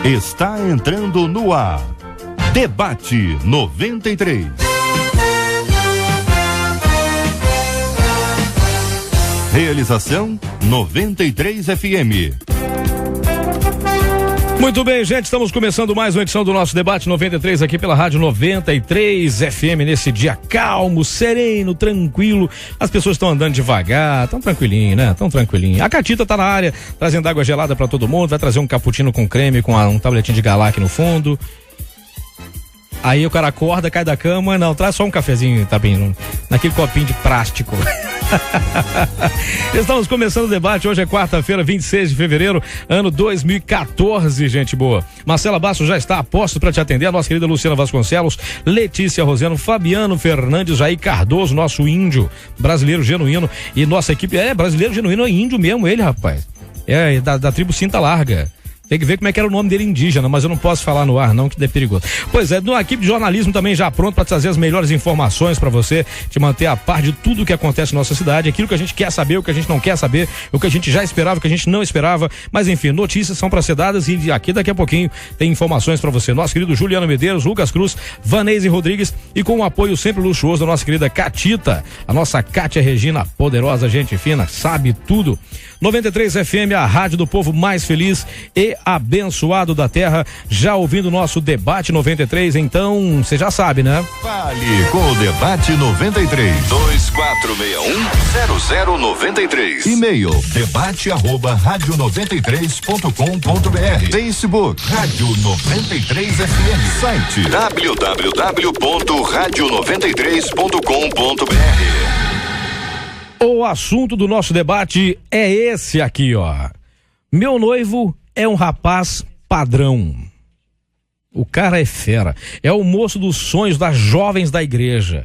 Está entrando no ar. Debate 93. Realização 93 FM. Muito bem, gente, estamos começando mais uma edição do nosso Debate 93 aqui pela Rádio 93 FM, nesse dia calmo, sereno, tranquilo. As pessoas estão andando devagar, tão tranquilinho, né? Tão tranquilinho. A Catita tá na área, trazendo água gelada pra todo mundo, vai trazer um cappuccino com creme, com um tabletinho de galá aqui no fundo. Aí o cara acorda, cai da cama, não, traz só um cafezinho, tá bem, naquele copinho de plástico. Estamos começando o debate, hoje é quarta-feira, 26 de fevereiro, ano 2014, gente boa. Marcela Basso já está a posto para te atender, a nossa querida Luciana Vasconcelos, Letícia Roseno, Fabiano Fernandes, Jair Cardoso, nosso índio, brasileiro genuíno, e nossa equipe, brasileiro genuíno, é índio mesmo ele, rapaz, da tribo Cinta Larga. Tem que ver como é que era o nome dele indígena, mas eu não posso falar no ar não, que é perigoso. Pois é, a equipe de jornalismo também já pronto para trazer as melhores informações para você, te manter a par de tudo o que acontece na nossa cidade, aquilo que a gente quer saber, o que a gente não quer saber, o que a gente já esperava, o que a gente não esperava, mas enfim, notícias são para ser dadas e aqui daqui a pouquinho tem informações para você. Nosso querido Juliano Medeiros, Lucas Cruz, Vanese Rodrigues e com o apoio sempre luxuoso da nossa querida Catita, a nossa Cátia Regina, poderosa, gente fina, sabe tudo. 93 FM, a rádio do povo mais feliz e abençoado da terra, já ouvindo o nosso Debate 93, então você já sabe, né? Fale com o Debate 93 2461-0093. E-mail debate@radio93.com.br. Facebook Rádio 93 FM. Site www.radio93.com.br. O assunto do nosso debate é esse aqui, ó. Meu noivo é um rapaz padrão. O cara é fera. É o moço dos sonhos das jovens da igreja.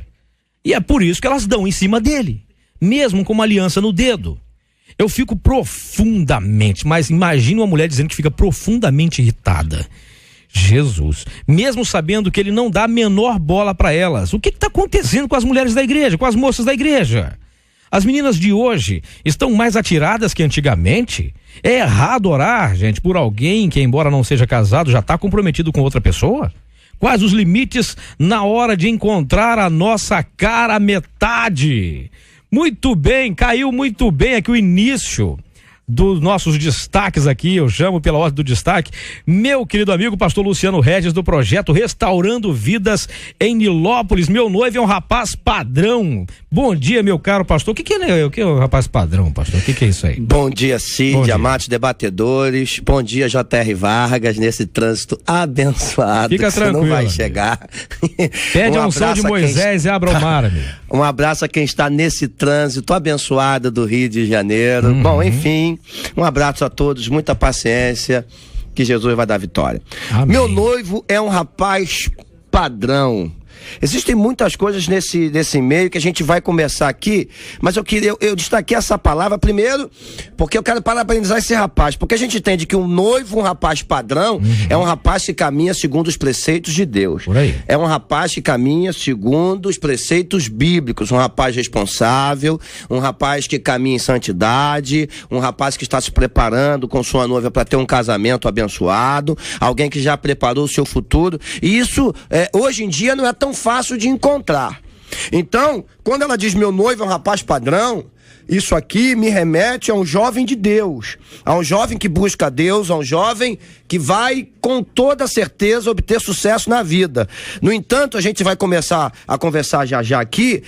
E é por isso que elas dão em cima dele, mesmo com uma aliança no dedo. Eu fico profundamente, mas imagine uma mulher dizendo que fica profundamente irritada. Jesus, mesmo sabendo que ele não dá a menor bola para elas. O que está acontecendo com as mulheres da igreja, com as moças da igreja? As meninas de hoje estão mais atiradas que antigamente? É errado orar, gente, por alguém que, embora não seja casado, já está comprometido com outra pessoa? Quais os limites na hora de encontrar a nossa cara metade? Muito bem, caiu muito bem aqui o início dos nossos destaques aqui, eu chamo pela ordem do destaque, meu querido amigo pastor Luciano Regis, do projeto Restaurando Vidas em Nilópolis. Meu noivo é um rapaz padrão. Bom dia, meu caro pastor. O que é um rapaz padrão, pastor? O que é isso aí? Bom dia, Cid, amados debatedores. Bom dia, J.R. Vargas, nesse trânsito abençoado. Fica que tranquilo, você não vai chegar. Pede a unção de Moisés e abra o mar, amigo. Um abraço a quem está nesse trânsito abençoado do Rio de Janeiro. Bom, enfim, um abraço a todos, muita paciência, que Jesus vai dar vitória. Amém. Meu noivo é um rapaz padrão. Existem muitas coisas nesse meio que a gente vai conversar aqui, mas eu destaquei essa palavra primeiro porque eu quero parabenizar esse rapaz, porque a gente entende que um noivo, um rapaz padrão, é um rapaz que caminha segundo os preceitos de Deus. É um rapaz que caminha segundo os preceitos bíblicos, um rapaz responsável, um rapaz que caminha em santidade, um rapaz que está se preparando com sua noiva para ter um casamento abençoado, alguém que já preparou o seu futuro, e isso hoje em dia não é tão fácil de encontrar. Então, quando ela diz meu noivo é um rapaz padrão, isso aqui me remete a um jovem de Deus, a um jovem que busca Deus, a um jovem que vai com toda certeza obter sucesso na vida. No entanto, a gente vai começar a conversar já aqui,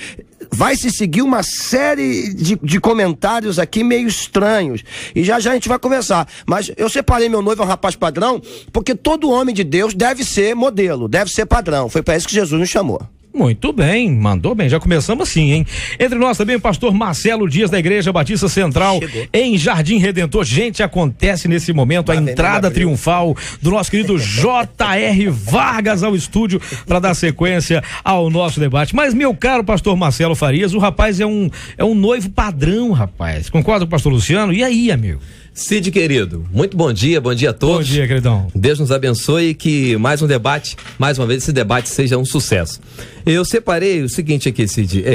vai se seguir uma série de comentários aqui meio estranhos, e já a gente vai conversar, mas eu separei meu noivo é um rapaz padrão, porque todo homem de Deus deve ser modelo, deve ser padrão, foi para isso que Jesus nos chamou. Muito bem, mandou bem, já começamos assim, hein? Entre nós também o pastor Marcelo Dias, da Igreja Batista Central, em Jardim Redentor. Gente, acontece nesse momento a entrada triunfal do nosso querido J.R. Vargas ao estúdio para dar sequência ao nosso debate. Mas, meu caro pastor Marcelo Farias, o rapaz é um noivo padrão, rapaz. Concorda com o pastor Luciano? E aí, amigo? Cid, querido, muito bom dia a todos. Bom dia, queridão. Deus nos abençoe e que mais um debate, mais uma vez esse debate seja um sucesso. Eu separei o seguinte aqui, Cid,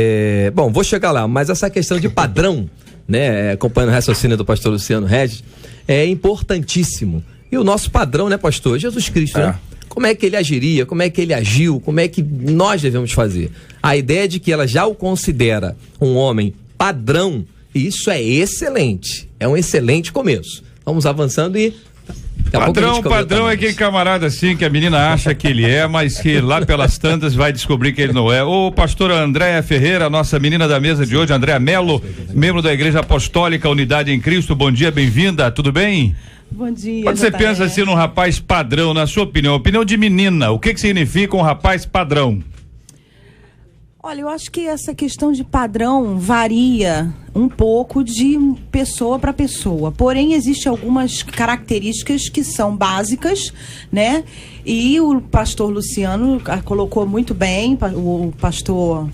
bom, vou chegar lá, mas essa questão de padrão, né, acompanhando o raciocínio do pastor Luciano Regis, é importantíssimo. E o nosso padrão, né, pastor? Jesus Cristo, né? Como é que ele agiria, como é que ele agiu, como é que nós devemos fazer? A ideia de que ela já o considera um homem padrão, isso é excelente, é um excelente começo. Vamos avançando e... Padrão é aquele camarada assim que a menina acha que ele é, mas que lá pelas tantas vai descobrir que ele não é. Ô, pastora Andréa Ferreira, nossa menina da mesa de hoje, Andréa Melo, membro da Igreja Apostólica Unidade em Cristo, bom dia, bem-vinda, tudo bem? Bom dia. Quando você pensa assim num rapaz padrão, na sua opinião de menina, o que significa um rapaz padrão? Olha, eu acho que essa questão de padrão varia um pouco de pessoa para pessoa. Porém, existem algumas características que são básicas, né? E o pastor Luciano colocou muito bem, o pastor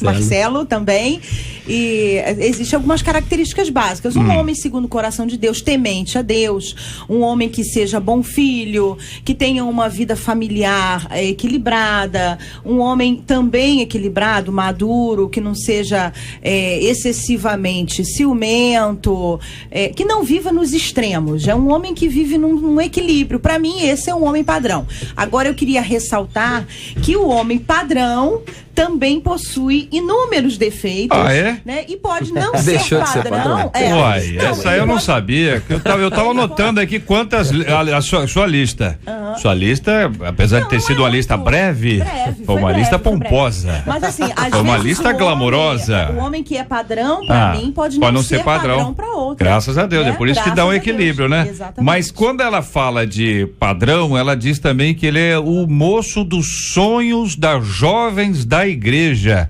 Marcelo também. E existem algumas características básicas. Um homem segundo o coração de Deus, temente a Deus, um homem que seja bom filho, que tenha uma vida familiar equilibrada, um homem também equilibrado, maduro, que não seja excessivamente ciumento, que não viva nos extremos. É um homem que vive num equilíbrio. Para mim, esse é um homem padrão. Agora, eu queria ressaltar que o homem padrão também possui inúmeros defeitos. Ah, é? Né? E pode não ser padrão. Uai, essa aí eu não sabia. Eu tava anotando aqui quantas. A sua lista. Sua lista, apesar de ter sido uma lista breve, foi uma lista pomposa. Mas assim, às foi uma vezes lista glamourosa. O homem que é padrão, pra mim, pode não ser padrão pra outra. Graças a Deus, é por isso que dá um equilíbrio, né? Exatamente. Mas quando ela fala de padrão, ela diz também que ele é o moço dos sonhos das jovens da igreja.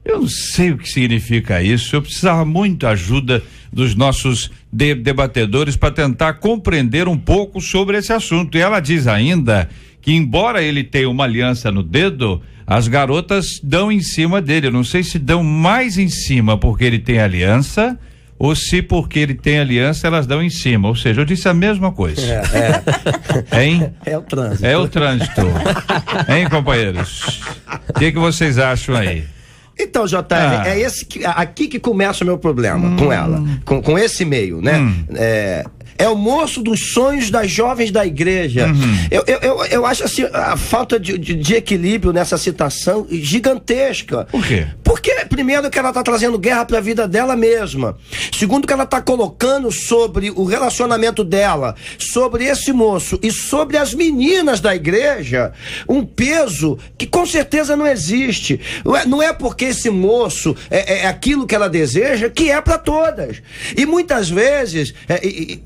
Eu não sei o que significa isso. Eu precisava muito ajuda dos nossos debatedores para tentar compreender um pouco sobre esse assunto. E ela diz ainda que, embora ele tenha uma aliança no dedo, as garotas dão em cima dele. Eu não sei se dão mais em cima porque ele tem aliança ou se porque ele tem aliança elas dão em cima. Ou seja, eu disse a mesma coisa. Hein? É o trânsito. É o trânsito. Hein, companheiros? O que vocês acham aí? Então, JR, é aqui que começa o meu problema com ela, com esse meio, né? É o moço dos sonhos das jovens da igreja. Eu acho assim, a falta de equilíbrio nessa citação gigantesca. Por quê? Porque, primeiro, que ela está trazendo guerra para a vida dela mesma. Segundo, que ela está colocando sobre o relacionamento dela, sobre esse moço e sobre as meninas da igreja, um peso que com certeza não existe. Não é porque esse moço é aquilo que ela deseja que é para todas. E muitas vezes,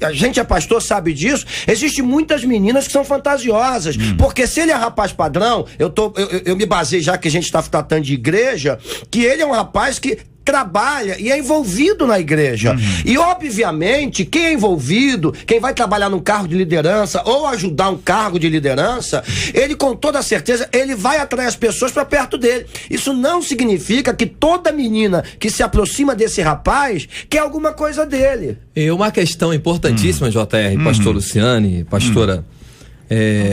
a gente é pastor, sabe disso, existem muitas meninas que são fantasiosas, porque se ele é rapaz padrão, eu me baseei, já que a gente está tratando de igreja, que ele é um rapaz que trabalha e é envolvido na igreja. E obviamente, quem é envolvido, quem vai trabalhar num cargo de liderança ou ajudar um cargo de liderança, ele com toda certeza, ele vai atrair as pessoas para perto dele. Isso não significa que toda menina que se aproxima desse rapaz quer alguma coisa dele. E uma questão importantíssima, JR, pastor Luciane, pastora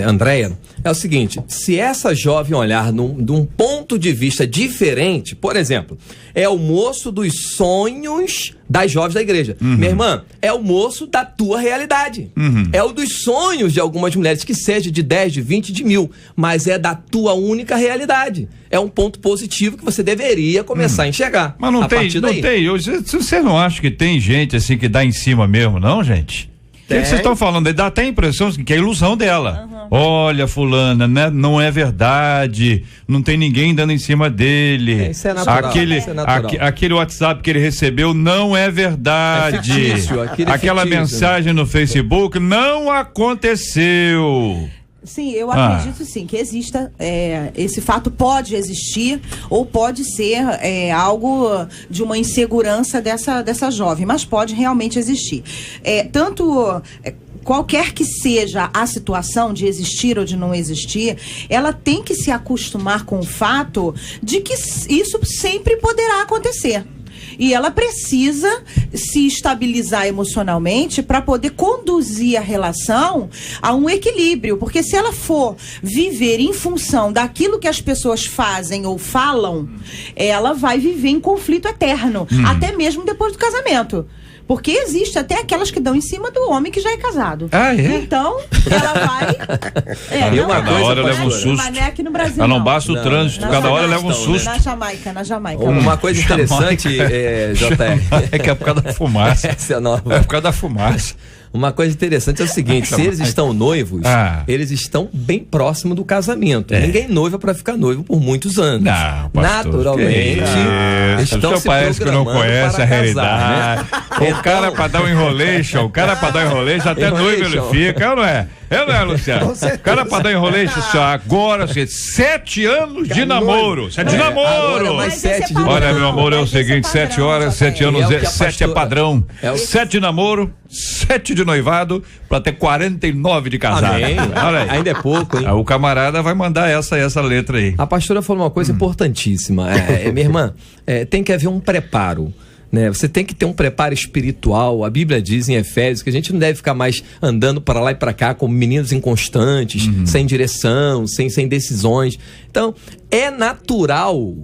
Andréa, é o seguinte: se essa jovem olhar de um ponto de vista diferente, por exemplo, é o moço dos sonhos das jovens da igreja. Minha irmã, é o moço da tua realidade. É o dos sonhos de algumas mulheres, que seja de 10, de 20, de 1000, mas é da tua única realidade. É um ponto positivo que você deveria começar a enxergar. Mas não tem. Você não acha que tem gente assim que dá em cima mesmo, não, gente? O que vocês estão falando? Dá até a impressão que é a ilusão dela. Olha, fulana, né? Não é verdade. Não tem ninguém dando em cima dele. Isso é natural. Aquele WhatsApp que ele recebeu não é verdade. Aquela mensagem no Facebook não aconteceu. Sim, eu acredito sim que exista, esse fato pode existir ou pode ser algo de uma insegurança dessa jovem, mas pode realmente existir. Qualquer que seja a situação de existir ou de não existir, ela tem que se acostumar com o fato de que isso sempre poderá acontecer. E ela precisa se estabilizar emocionalmente para poder conduzir a relação a um equilíbrio. Porque se ela for viver em função daquilo que as pessoas fazem ou falam, ela vai viver em conflito eterno, até mesmo depois do casamento. Porque existe até aquelas que dão em cima do homem que já é casado. Ah, é? Então, ela vai... E uma cada hora leva um susto. Mas não é aqui no Brasil, Mas não basta o trânsito, Na cada hora Jamaica, leva um susto. Na Jamaica. Uma coisa interessante, JR. É que é por causa da fumaça. Essa é nova. É por causa da fumaça. Uma coisa interessante é o seguinte, se eles estão noivos, eles estão bem próximo do casamento. Ninguém noiva para ficar noivo por muitos anos. Não, pastor, naturalmente, estão o senhor se parece que não conhece a realidade. Casar, né? O cara para dar um enrolation, até noivo ele fica, não é? Não é, Luciano? O cara para dar enrolation, agora, 7 anos de namoro. 7 de namoro! Olha, meu amor, é o seguinte, 7 horas, 7 anos, 7 é padrão. 7 de namoro, 7 de noivado, pra ter 49 de casado. Olha aí. Ainda é pouco, hein? O camarada vai mandar essa letra aí. A pastora falou uma coisa importantíssima. Minha irmã, tem que haver um preparo. Né? Você tem que ter um preparo espiritual. A Bíblia diz em Efésios que a gente não deve ficar mais andando para lá e para cá como meninos inconstantes, sem direção, sem decisões. Então, é natural,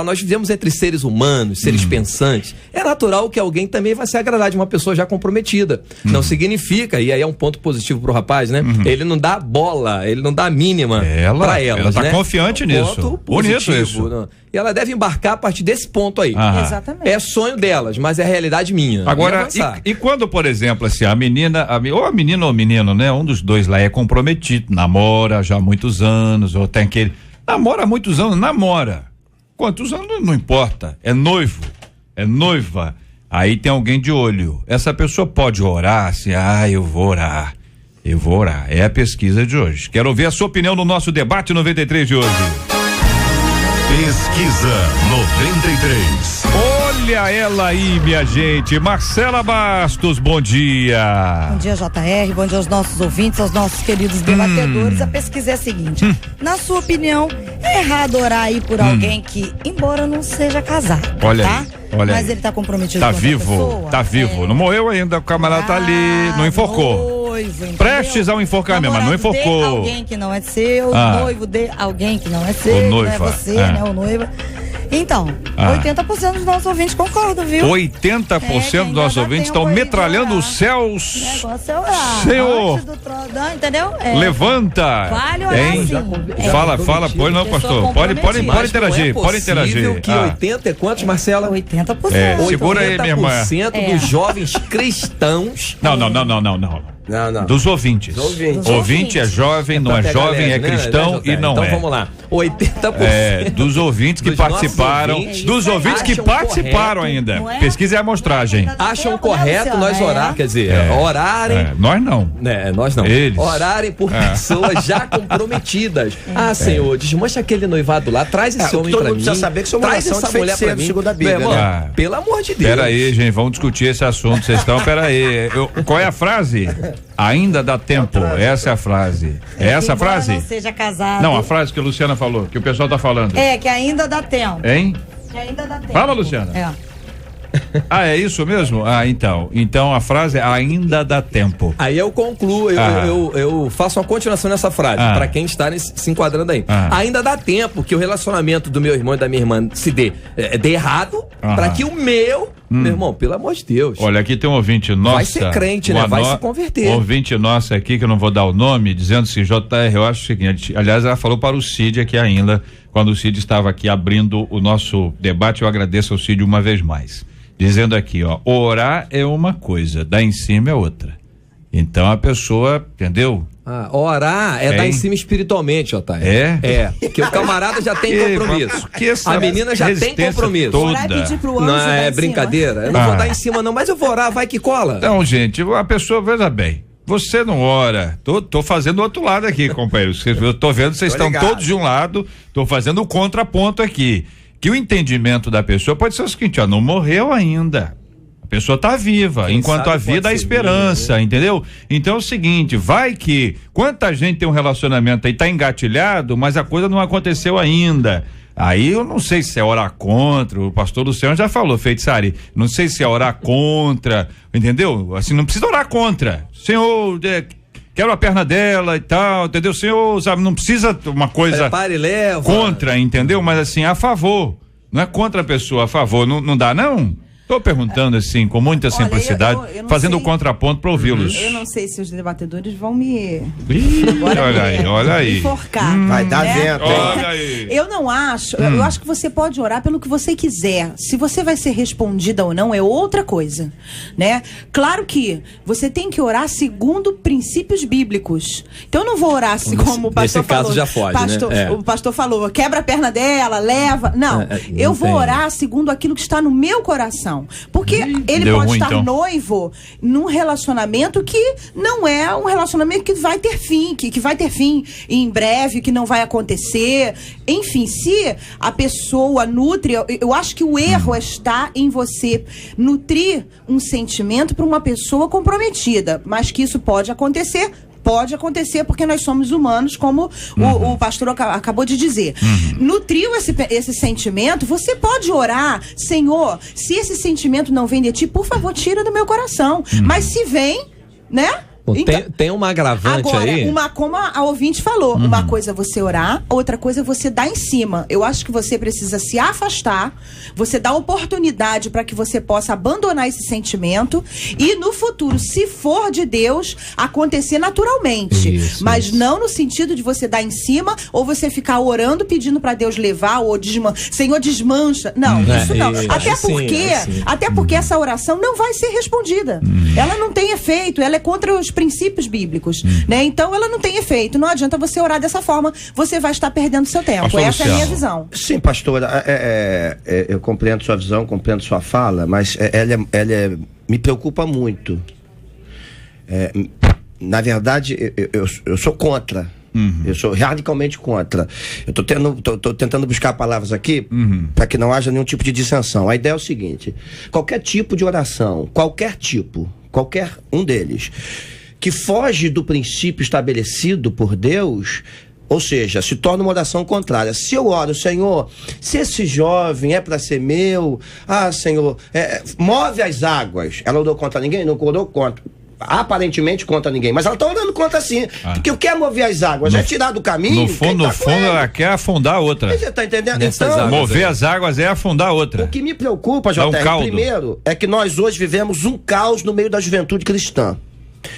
nós vivemos entre seres humanos, seres pensantes, é natural que alguém também vai se agradar de uma pessoa já comprometida. Não significa, e aí é um ponto positivo pro rapaz, né? Ele não dá bola, ele não dá a mínima pra elas, ela tá né? confiante nisso. Bonito isso. Não. E ela deve embarcar a partir desse ponto aí. Exatamente. É sonho delas, mas é realidade minha. Agora, e quando, por exemplo, assim, a menina ou o menino, né? Um dos dois lá é comprometido, namora já há muitos anos, ou tem aquele... Namora há muitos anos, namora. Quantos anos não importa. É noivo, é noiva. Aí tem alguém de olho. Essa pessoa pode orar assim, eu vou orar. É a pesquisa de hoje. Quero ouvir a sua opinião no nosso debate 93 de hoje. Pesquisa 93. Olha ela aí, minha gente. Marcela Bastos, bom dia. Bom dia, JR. Bom dia aos nossos ouvintes, aos nossos queridos debatedores. A pesquisa é a seguinte: na sua opinião, é errado orar aí por alguém que, embora não seja casado, olha tá? Aí, olha mas aí. ele tá comprometido tá com outra vivo, pessoa? Tá vivo. Não morreu ainda, o camarada tá ali, não enforcou. Noivo, prestes ao enforcamento, mas não enforcou. De alguém que não é seu, noivo de alguém que não é seu, não é você, né, o noivo. Então, 80% dos nossos ouvintes concordam, viu? 80% dos nossos ouvintes estão metralhando os céus. O negócio é orar. Senhor, antes do trodão, entendeu? Levanta. Vale orar, sim. Fala, pois não, pastor. Pode interagir, pode interagir. Que 80 e quantos, Marcela? 80%. Segura aí, minha irmã. 80% dos jovens cristãos. Não. Não. Dos ouvintes. Ouvinte é jovem, não é jovem, é cristão e não então, é. Então vamos lá. 80%. Dos ouvintes que participaram. Dos ouvintes que participaram ainda. Pesquisa e amostragem. Acham correto nós orar, quer dizer, orarem. Nós não. Nós não. Eles. Orarem por pessoas já comprometidas. Senhor, desmancha aquele noivado lá, traz esse homem pra mim. Todo mundo precisa saber que isso é uma oração de feiticeiro, segundo a Bíblia, né? Pelo amor de Deus. Pera aí, gente, vamos discutir esse assunto. Vocês estão, pera aí. Qual é a frase? Ainda dá tempo. Essa é a frase. É essa a frase? Não seja casado. Não, a frase que a Luciana falou, que o pessoal tá falando. Que ainda dá tempo. Hein? Que ainda dá tempo. Fala, Luciana. É isso mesmo? Então a frase é ainda dá tempo. Aí eu concluo, eu faço uma continuação nessa frase, pra quem está se enquadrando aí. Ainda dá tempo que o relacionamento do meu irmão e da minha irmã se dê errado, pra que o meu irmão, pelo amor de Deus. Olha, aqui tem um ouvinte nosso. Vai ser crente, né? Vai se converter. Um ouvinte nosso aqui, que eu não vou dar o nome, dizendo assim, JR, eu acho o seguinte, aliás, ela falou para o Cid aqui ainda, quando o Cid estava aqui abrindo o nosso debate, eu agradeço ao Cid uma vez mais. Dizendo aqui, orar é uma coisa, dar em cima é outra. Então a pessoa, entendeu? Orar é dar em cima espiritualmente, Otávio. Porque o camarada já tem compromisso. A menina já tem compromisso. Orar e pedir pro anjo não é brincadeira. Eu não vou dar em cima não, mas eu vou orar, vai que cola. Então, gente, a pessoa, veja bem, você não ora. Tô fazendo o outro lado aqui, companheiros. Eu tô vendo, vocês estão todos de um lado, tô fazendo o contraponto aqui. Que o entendimento da pessoa pode ser o seguinte, não morreu ainda. A pessoa tá viva, enquanto a vida há esperança, entendeu? Então é o seguinte, vai que quanta gente tem um relacionamento aí, tá engatilhado, mas a coisa não aconteceu ainda. Aí eu não sei se é orar contra, o pastor Luciano já falou, feitiçaria, não sei se é orar contra, entendeu? Assim, não precisa orar contra. Senhor, quero a perna dela e tal, entendeu? Senhor, sabe, não precisa uma coisa contra, entendeu? Mas assim, a favor, não é contra a pessoa, a favor, não dá não? Estou perguntando assim, com muita simplicidade, eu não fazendo o sei. contraponto para ouvi-los. Eu não sei se os debatedores vão me... Olha aí. enforcar. Vai dar vento, hein? Olha aí. Eu não acho, eu acho que você pode orar pelo que você quiser. Se você vai ser respondida ou não é outra coisa, né? Claro que você tem que orar segundo princípios bíblicos. Então eu não vou orar assim como o pastor Nesse caso falou. já pode, né? O pastor falou, quebra a perna dela, leva. Não, eu vou orar segundo aquilo que está no meu coração. Porque ele Deu pode ruim, estar então. noivo num relacionamento que não é um relacionamento que vai ter fim, que vai ter fim em breve, que não vai acontecer. Enfim, se a pessoa nutre, eu acho que o erro está em você nutrir um sentimento para uma pessoa comprometida, mas que isso pode acontecer. Pode acontecer porque nós somos humanos, como o pastor acabou de dizer. Nutriu esse sentimento, você pode orar, Senhor, se esse sentimento não vem de ti, por favor, tira do meu coração. Mas se vem, né? Bom, Então, tem uma agravante agora, aí. como a ouvinte falou, uma coisa é você orar, outra coisa é você dar em cima. Eu acho que você precisa se afastar, você dá oportunidade para que você possa abandonar esse sentimento e no futuro, se for de Deus, acontecer naturalmente. Mas não no sentido de você dar em cima ou você ficar orando pedindo para Deus levar ou Senhor, desmancha. Não, isso não. Até porque essa oração não vai ser respondida. Ela não tem efeito, ela é contra os princípios bíblicos, né? Então ela não tem efeito. Não adianta você orar dessa forma, você vai estar perdendo seu tempo. Pastor Essa é a minha Luciano. visão. Sim, pastora, eu compreendo sua visão, compreendo sua fala, mas me preocupa muito. Na verdade, eu sou contra. Eu sou radicalmente contra. Eu tô tentando buscar palavras aqui para que não haja nenhum tipo de dissensão. A ideia é o seguinte: qualquer tipo de oração, qualquer um deles, que foge do princípio estabelecido por Deus, ou seja, se torna uma oração contrária. Se eu oro, Senhor, se esse jovem é para ser meu, Senhor, move as águas. Ela orou contra ninguém? Não orou contra. Aparentemente contra ninguém, mas ela está orando contra sim. Porque o que é mover as águas? É tirar do caminho. No fundo, ela quer afundar a outra. Você está entendendo? Então, mover as águas é afundar a outra. O que me preocupa, JR, primeiro, é que nós hoje vivemos um caos no meio da juventude cristã.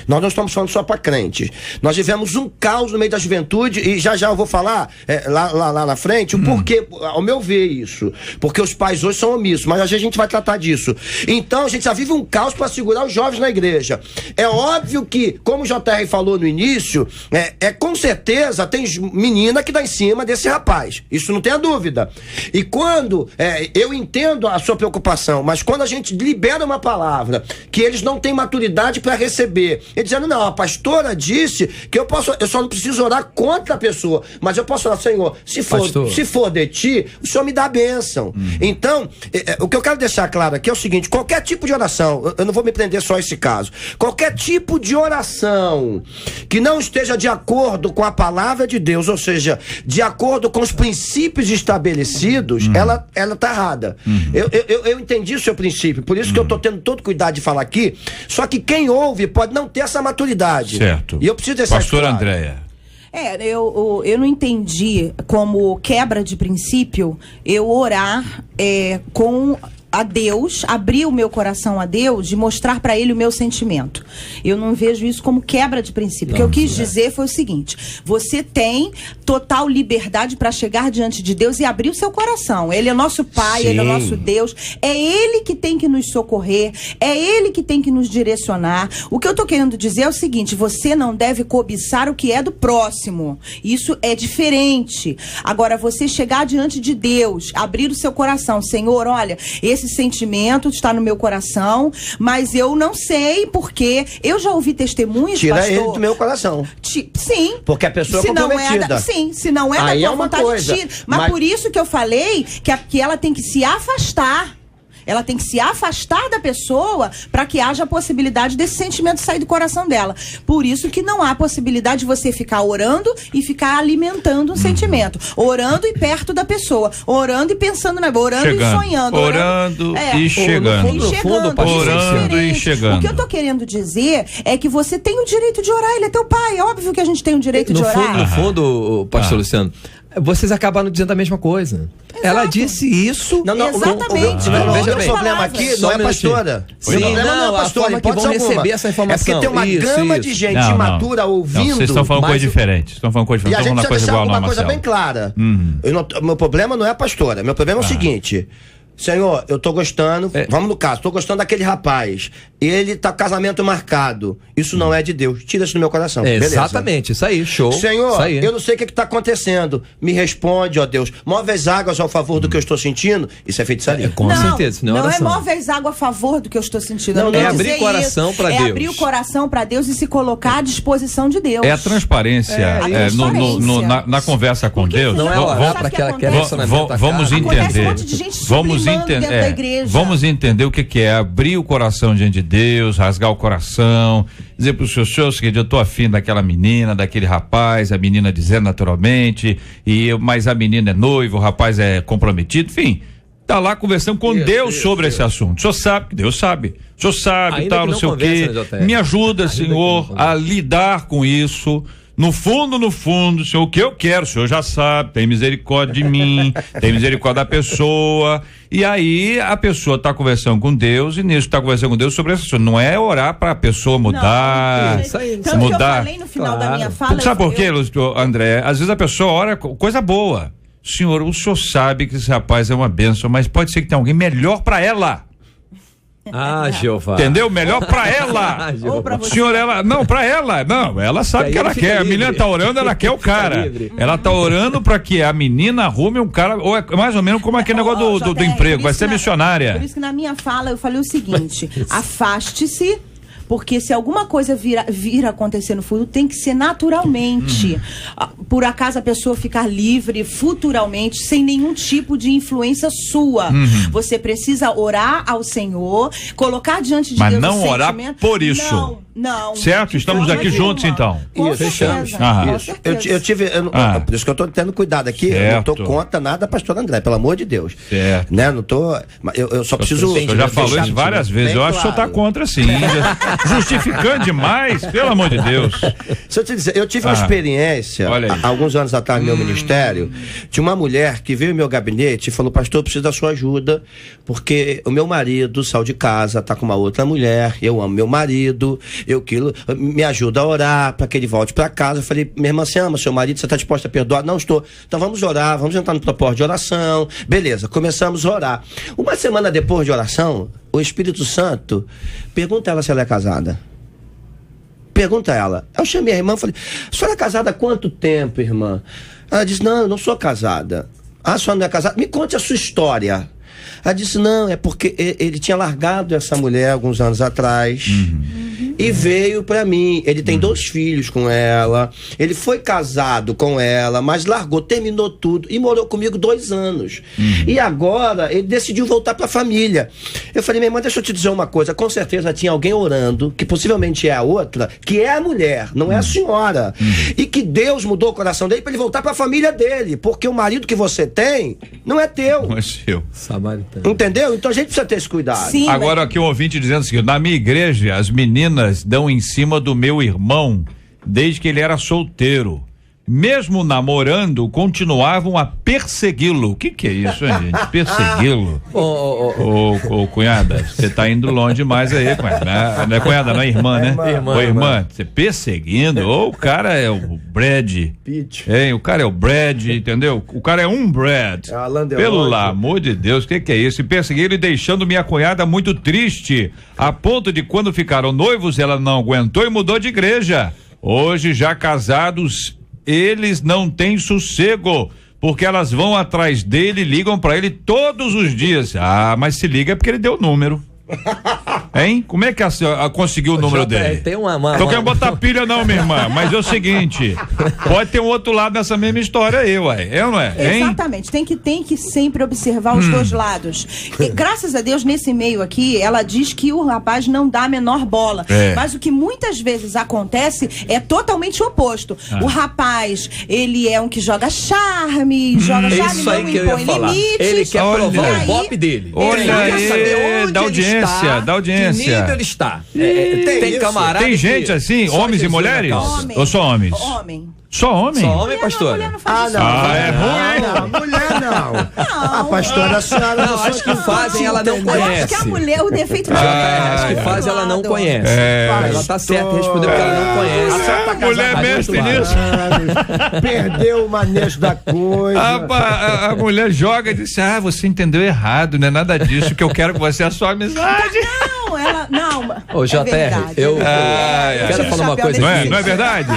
Nós não estamos falando só para crentes. Nós vivemos um caos no meio da juventude e já eu vou falar lá na frente o porquê, ao meu ver, isso. Porque os pais hoje são omissos, mas a gente vai tratar disso. Então a gente já vive um caos para segurar os jovens na igreja. É óbvio que, como o JR falou no início, com certeza tem menina que dá em cima desse rapaz. Isso não tenha dúvida. E quando, eu entendo a sua preocupação, mas quando a gente libera uma palavra que eles não têm maturidade para receber, ele dizendo, não, a pastora disse que eu só não preciso orar contra a pessoa, mas eu posso orar, Senhor, se for de ti, o Senhor me dá a bênção. Então, o que eu quero deixar claro aqui é o seguinte: qualquer tipo de oração, eu não vou me prender só a esse caso, qualquer tipo de oração que não esteja de acordo com a palavra de Deus, ou seja, de acordo com os princípios estabelecidos, ela tá errada. Eu entendi o seu princípio, por isso que eu tô tendo todo cuidado de falar aqui, só que quem ouve pode não ter essa maturidade. Certo. E eu preciso deixar Pastor claro. Andréia. Eu não entendi como quebra de princípio eu orar com a Deus, abrir o meu coração a Deus e mostrar para ele o meu sentimento. Eu não vejo isso como quebra de princípio. O que eu quis dizer foi o seguinte: você tem total liberdade para chegar diante de Deus e abrir o seu coração. Ele é nosso Pai, Ele é nosso Deus. É Ele que tem que nos socorrer, é Ele que tem que nos direcionar. O que eu tô querendo dizer é o seguinte: você não deve cobiçar o que é do próximo. Isso é diferente. Agora, você chegar diante de Deus, abrir o seu coração, Senhor, olha, esse sentimento está no meu coração, mas eu não sei porque eu já ouvi testemunhos, Tira pastor, ele do meu coração. Sim. Porque a pessoa é comprometida. Se não é da tua vontade, tira. Mas por isso que eu falei que ela tem que se afastar. Ela tem que se afastar da pessoa para que haja a possibilidade desse sentimento sair do coração dela. Por isso que não há possibilidade de você ficar orando e ficar alimentando um sentimento. Orando e perto da pessoa. Orando e pensando na orando e sonhando. Orando e chegando. Orando e chegando. O que eu tô querendo dizer é que você tem o direito de orar. Ele é teu pai. É óbvio que a gente tem o direito de orar. No fundo, pastor Luciano, vocês acabaram dizendo a mesma coisa. Exato. Ela disse isso. Exatamente. Veja bem, o problema aqui não é pastora. Sim, não, a forma que vão receber essa informação. É porque tem uma gama de gente imatura ouvindo. Vocês estão falando coisa diferente. Estão falando coisa diferente. E a gente precisa deixar alguma coisa bem Marcelo. clara. Meu problema não é a pastora. Meu problema é o seguinte. Senhor, eu tô gostando, vamos no caso, tô gostando daquele rapaz, ele tá com casamento marcado, isso não é de Deus, tira isso do meu coração, beleza? Exatamente, isso aí, show. Senhor, isso aí. eu não sei o que tá acontecendo, me responde, ó Deus, move as águas ao favor do que eu estou sentindo, isso é feitiçaria. Com certeza, não é oração. Não é move as águas a favor do que eu estou sentindo. Não, é abrir o coração para Deus. É abrir o coração para Deus e se colocar à disposição de Deus. É a transparência, na conversa com Deus. Não é orar para aquele relacionamento. Vamos entender. Um monte de gente dentro da igreja. Vamos entender o que é abrir o coração diante de Deus, rasgar o coração, dizer pro senhor o seguinte: eu tô afim daquela menina, daquele rapaz, a menina dizendo naturalmente, mas a menina é noiva, o rapaz é comprometido, enfim. Tá lá conversando com Deus sobre esse assunto. O senhor sabe que Deus sabe. O senhor sabe, tal, não sei o quê. Me ajuda, Senhor, a lidar com isso. No fundo, Senhor, o que eu quero, o Senhor já sabe, tem misericórdia de mim, tem misericórdia da pessoa. E aí a pessoa está conversando com Deus, e nisso está conversando com Deus sobre essa pessoa. Não é orar para a pessoa mudar. Isso aí. Tanto mudar. Que eu falei no final da minha fala. Sabe por quê, André? Às vezes a pessoa ora coisa boa. Senhor, o senhor sabe que esse rapaz é uma bênção, mas pode ser que tenha alguém melhor para ela. Jeová. Entendeu? Melhor pra ela. Ou pra você. Senhor, ela sabe o que ela quer. A menina tá orando, ela quer o cara. Ela tá orando pra que a menina arrume um cara, ou é mais ou menos como aquele negócio do emprego, vai ser missionária. Por isso que na minha fala eu falei o seguinte: afaste-se. Porque se alguma coisa vir a acontecer no futuro, tem que ser naturalmente. Por acaso a pessoa ficar livre futuramente, sem nenhum tipo de influência sua. Você precisa orar ao Senhor, colocar diante de Deus o sentimento. Mas não orar por isso. Não. Certo? Estamos aqui juntos, então. Com certeza. Eu tive. Por isso que eu tô tendo cuidado aqui. Certo. Eu não tô contra nada, pastor André, pelo amor de Deus. Certo. Né? Não tô. Eu só preciso. O senhor já falou isso várias vezes. Eu acho que o senhor tá contra, sim. Justificando demais, pelo amor de Deus. Se eu te dizer, eu tive uma experiência há alguns anos atrás no meu ministério, de uma mulher que veio ao meu gabinete e falou: pastor, eu preciso da sua ajuda, porque o meu marido saiu de casa, tá com uma outra mulher, eu amo meu marido, me ajuda a orar para que ele volte para casa. Eu falei: minha irmã, você ama seu marido? Você está disposta a perdoar? Não estou. Então vamos orar, vamos entrar no propósito de oração. Beleza, começamos a orar. Uma semana depois de oração, o Espírito Santo pergunta a ela se ela é casada. Pergunta a ela. Eu chamei a irmã e falei: a senhora é casada há quanto tempo, irmã? Ela disse: não, eu não sou casada. A senhora não é casada? Me conte a sua história. Ela disse: não, é porque ele tinha largado essa mulher alguns anos atrás e veio pra mim. Ele tem 2 filhos com ela, ele foi casado com ela, mas largou, terminou tudo e morou comigo 2 anos. E agora ele decidiu voltar pra família. Eu falei: minha irmã, deixa eu te dizer uma coisa, com certeza tinha alguém orando, que possivelmente é a outra, que é a mulher, não é a senhora, e que Deus mudou o coração dele pra ele voltar pra família dele, porque o marido que você tem não é teu. Não é seu. Entendeu? Então a gente precisa ter esse cuidado. Sim, agora aqui um ouvinte dizendo o seguinte: na minha igreja as meninas dão em cima do meu irmão desde que ele era solteiro. Mesmo namorando, continuavam a persegui-lo. O que é isso, hein, gente? Persegui-lo. Ô, cunhada, você tá indo longe demais aí, cunhada. Não é cunhada, não é irmã, né? Irmã, você perseguindo. Ou o cara é o Brad. Pitt. O cara é o Brad, entendeu? O cara é um Brad. Pelo amor de Deus, o que é isso? E perseguiram e deixando minha cunhada muito triste, a ponto de quando ficaram noivos, ela não aguentou e mudou de igreja. Hoje, já casados, eles não têm sossego, porque elas vão atrás dele, ligam pra ele todos os dias. Mas se liga é porque ele deu o número. Hein? Como é que a senhora conseguiu o número dele? Tem Não quero botar pilha não, minha irmã, mas é o seguinte, pode ter um outro lado nessa mesma história aí, ué. É ou não é? Hein? Exatamente, tem que sempre observar os 2 lados. E, graças a Deus, nesse meio aqui, ela diz que o rapaz não dá a menor bola. Mas o que muitas vezes acontece é totalmente o oposto. O rapaz, ele é um que joga charme, isso aí não que eu ia impõe falar. limites. Ele quer provar o pop dele. Olha aí, dá audiência. audiência. Que nível ele está? Tem camarada. Tem gente assim, homens e mulheres? Homem. Ou só homens? Homem. Só homem? Só homem, pastora? Mulher não faz isso. É ruim. Não, mulher não. A pastora, a senhora Não, acho que fazem, ela não Eu acho conhece. que a mulher, o defeito de Acho que faz, ela não conhece. Ela tá certa em responder porque ela não conhece. tá Mulher mestre nisso. Perdeu o manejo da coisa. A mulher joga e diz: você entendeu errado, não é nada disso, que eu quero com você a sua amizade. Não, ela. Não. Ô, JR, verdade, eu verdade. quero falar uma coisa Não aqui. é verdade?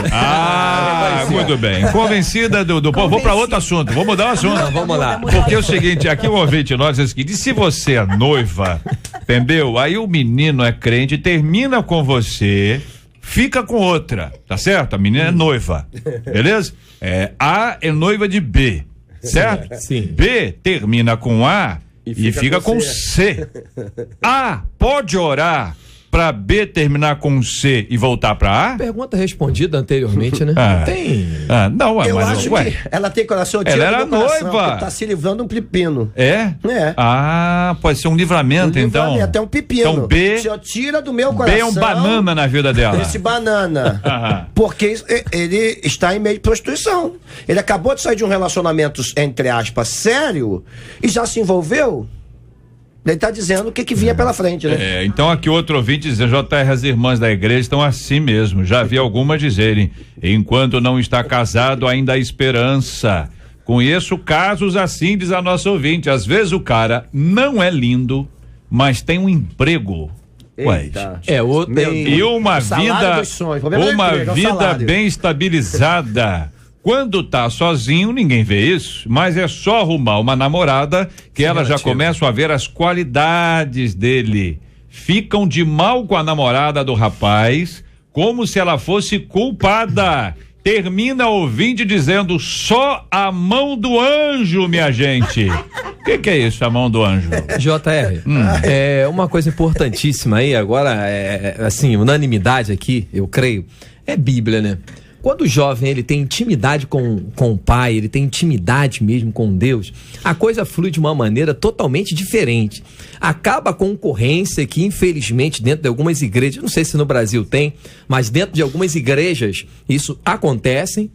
Muito bem. Convencida do povo. Vou para outro assunto. Vou mudar o assunto. Não, vamos lá. Porque é o seguinte, aqui um ouvinte nosso diz o seguinte: se você é noiva, entendeu? Aí o menino é crente, termina com você, fica com outra, tá certo? A menina é noiva, beleza? A é noiva de B, certo? Sim. B termina com A e fica com C. A pode orar pra B terminar com C e voltar pra A? Pergunta respondida anteriormente, né? Tem. Não, Eu mas acho que ela tem coração, ela era noiva. Que tá se livrando um pepino. É? Pode ser um livramento, então. Até um pepino. Então B. Se eu tira do meu coração. B é um banana na vida dela. Esse banana. Porque ele está em meio de prostituição. Ele acabou de sair de um relacionamento, entre aspas, sério, e já se envolveu. Ele está dizendo o que vinha pela frente, né? Então aqui outro ouvinte diz: JR, as irmãs da igreja estão assim mesmo. Já vi algumas dizerem: enquanto não está casado, ainda há esperança. Conheço casos assim, diz a nossa ouvinte. Às vezes o cara não é lindo, mas tem um emprego. E uma vida bem estabilizada. Quando tá sozinho, ninguém vê isso, mas é só arrumar uma namorada que ela já começa a ver as qualidades dele. Ficam de mal com a namorada do rapaz, como se ela fosse culpada. Termina o ouvinte dizendo: só a mão do anjo, minha gente. O que é isso, a mão do anjo? JR, uma coisa importantíssima aí, agora, assim, unanimidade aqui, eu creio, é Bíblia, né? Quando o jovem ele tem intimidade com o pai, ele tem intimidade mesmo com Deus, a coisa flui de uma maneira totalmente diferente. Acaba a concorrência que, infelizmente, dentro de algumas igrejas, não sei se no Brasil tem, mas dentro de algumas igrejas isso acontece,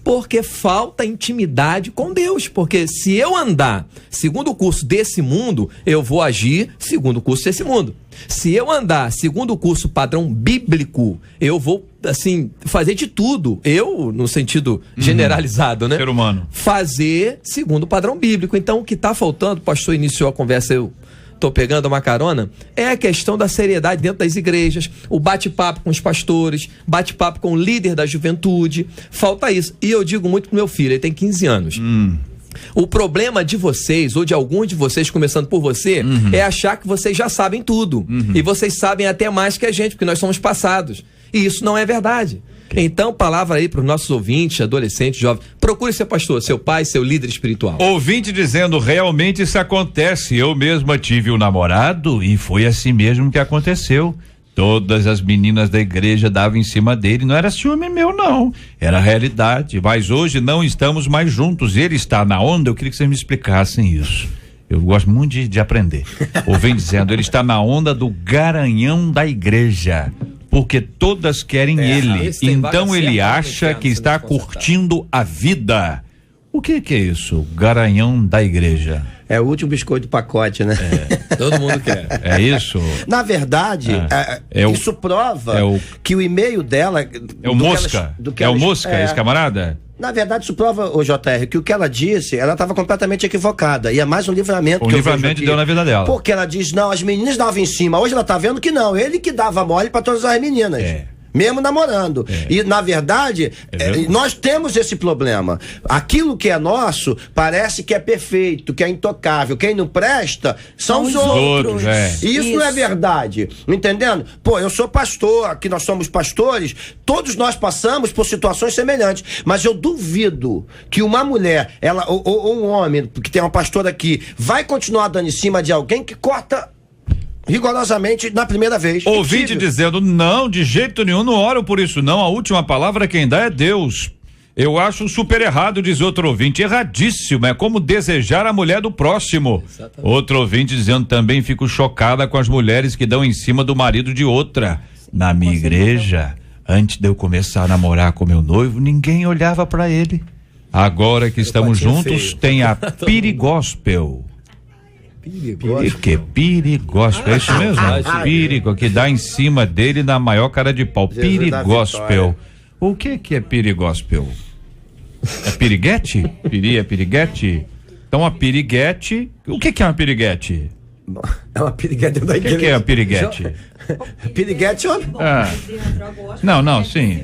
porque falta intimidade com Deus. Porque se eu andar segundo o curso desse mundo, eu vou agir segundo o curso desse mundo. Se eu andar segundo o curso padrão bíblico, eu vou, assim, fazer de tudo. Eu, no sentido generalizado, né? Ser humano. Fazer segundo o padrão bíblico. Então, o que está faltando, o pastor iniciou a conversa, eu tô pegando uma carona, é a questão da seriedade dentro das igrejas, o bate-papo com os pastores, bate-papo com o líder da juventude. Falta isso. E eu digo muito pro meu filho, ele tem 15 anos. O problema de vocês, ou de alguns de vocês, começando por você, é achar que vocês já sabem tudo. E vocês sabem até mais que a gente, porque nós somos passados. E isso não é verdade. Então, palavra aí para os nossos ouvintes, adolescentes, jovens: procure ser pastor, seu pai, seu líder espiritual. Ouvinte dizendo: realmente isso acontece. Eu mesma tive um namorado e foi assim mesmo que aconteceu. Todas as meninas da igreja davam em cima dele. Não era ciúme meu, não. Era realidade. Mas hoje não estamos mais juntos. Ele está na onda. Eu queria que vocês me explicassem isso. Eu gosto muito de aprender. Ouvem dizendo: ele está na onda do garanhão da igreja, porque todas querem ele. Então ele acha que está curtindo a vida. O que é isso? Garanhão da igreja. É o último biscoito do pacote, né? Todo mundo quer. É isso? Na verdade, isso prova que o e-mail dela... É o Mosca? Esse camarada? Na verdade, isso prova, JR, que o que ela disse, ela estava completamente equivocada. E é mais um livramento que eu vejo aqui. Deu na vida dela. Porque ela diz: não, as meninas davam em cima. Hoje ela tá vendo que não, ele que dava mole para todas as meninas. Mesmo namorando. E, na verdade, nós temos esse problema. Aquilo que é nosso parece que é perfeito, que é intocável. Quem não presta são os outros. E isso não é verdade. Entendendo? Pô, eu sou pastor, aqui nós somos pastores, todos nós passamos por situações semelhantes. Mas eu duvido que uma mulher, ou um homem, que tem uma pastora aqui, vai continuar dando em cima de alguém que corta rigorosamente na primeira vez. Ouvinte dizendo: não, de jeito nenhum, não oro por isso não, a última palavra quem dá é Deus. Eu acho super errado, diz outro ouvinte. Erradíssimo, é como desejar a mulher do próximo. Exatamente. Outro ouvinte dizendo também, fico chocada com as mulheres que dão em cima do marido de outra. Na minha igreja, antes de eu começar a namorar com meu noivo, ninguém olhava pra ele. Agora que estamos juntos, tem a Pirigospel. Que Pirigospel, é isso mesmo? Pirigo, que dá em cima dele na maior cara de pau. Pirigospel. O que é Pirigospel? É piriguete? É piriguete? Então a piriguete, o que é uma piriguete? É uma piriguete da igreja. O que é a piriguete? Piriguete, olha. Não, sim.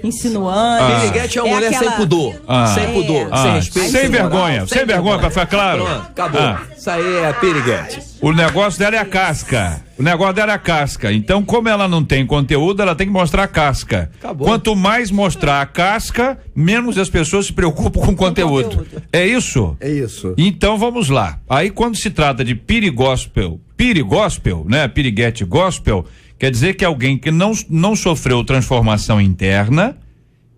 Insinuante. Piriguete é uma mulher sem pudor. Sem pudor, sem respeito. Sem vergonha, sem vergonha, pra ficar claro. Acabou. Isso aí é a piriguete. O negócio dela é a casca. Então, como ela não tem conteúdo, ela tem que mostrar a casca. Acabou. Quanto mais mostrar a casca, menos as pessoas se preocupam com o conteúdo. É isso? É isso. Então, vamos lá. Aí, quando se trata de pirigospel, né? Piriguete gospel, quer dizer que alguém que não sofreu transformação interna,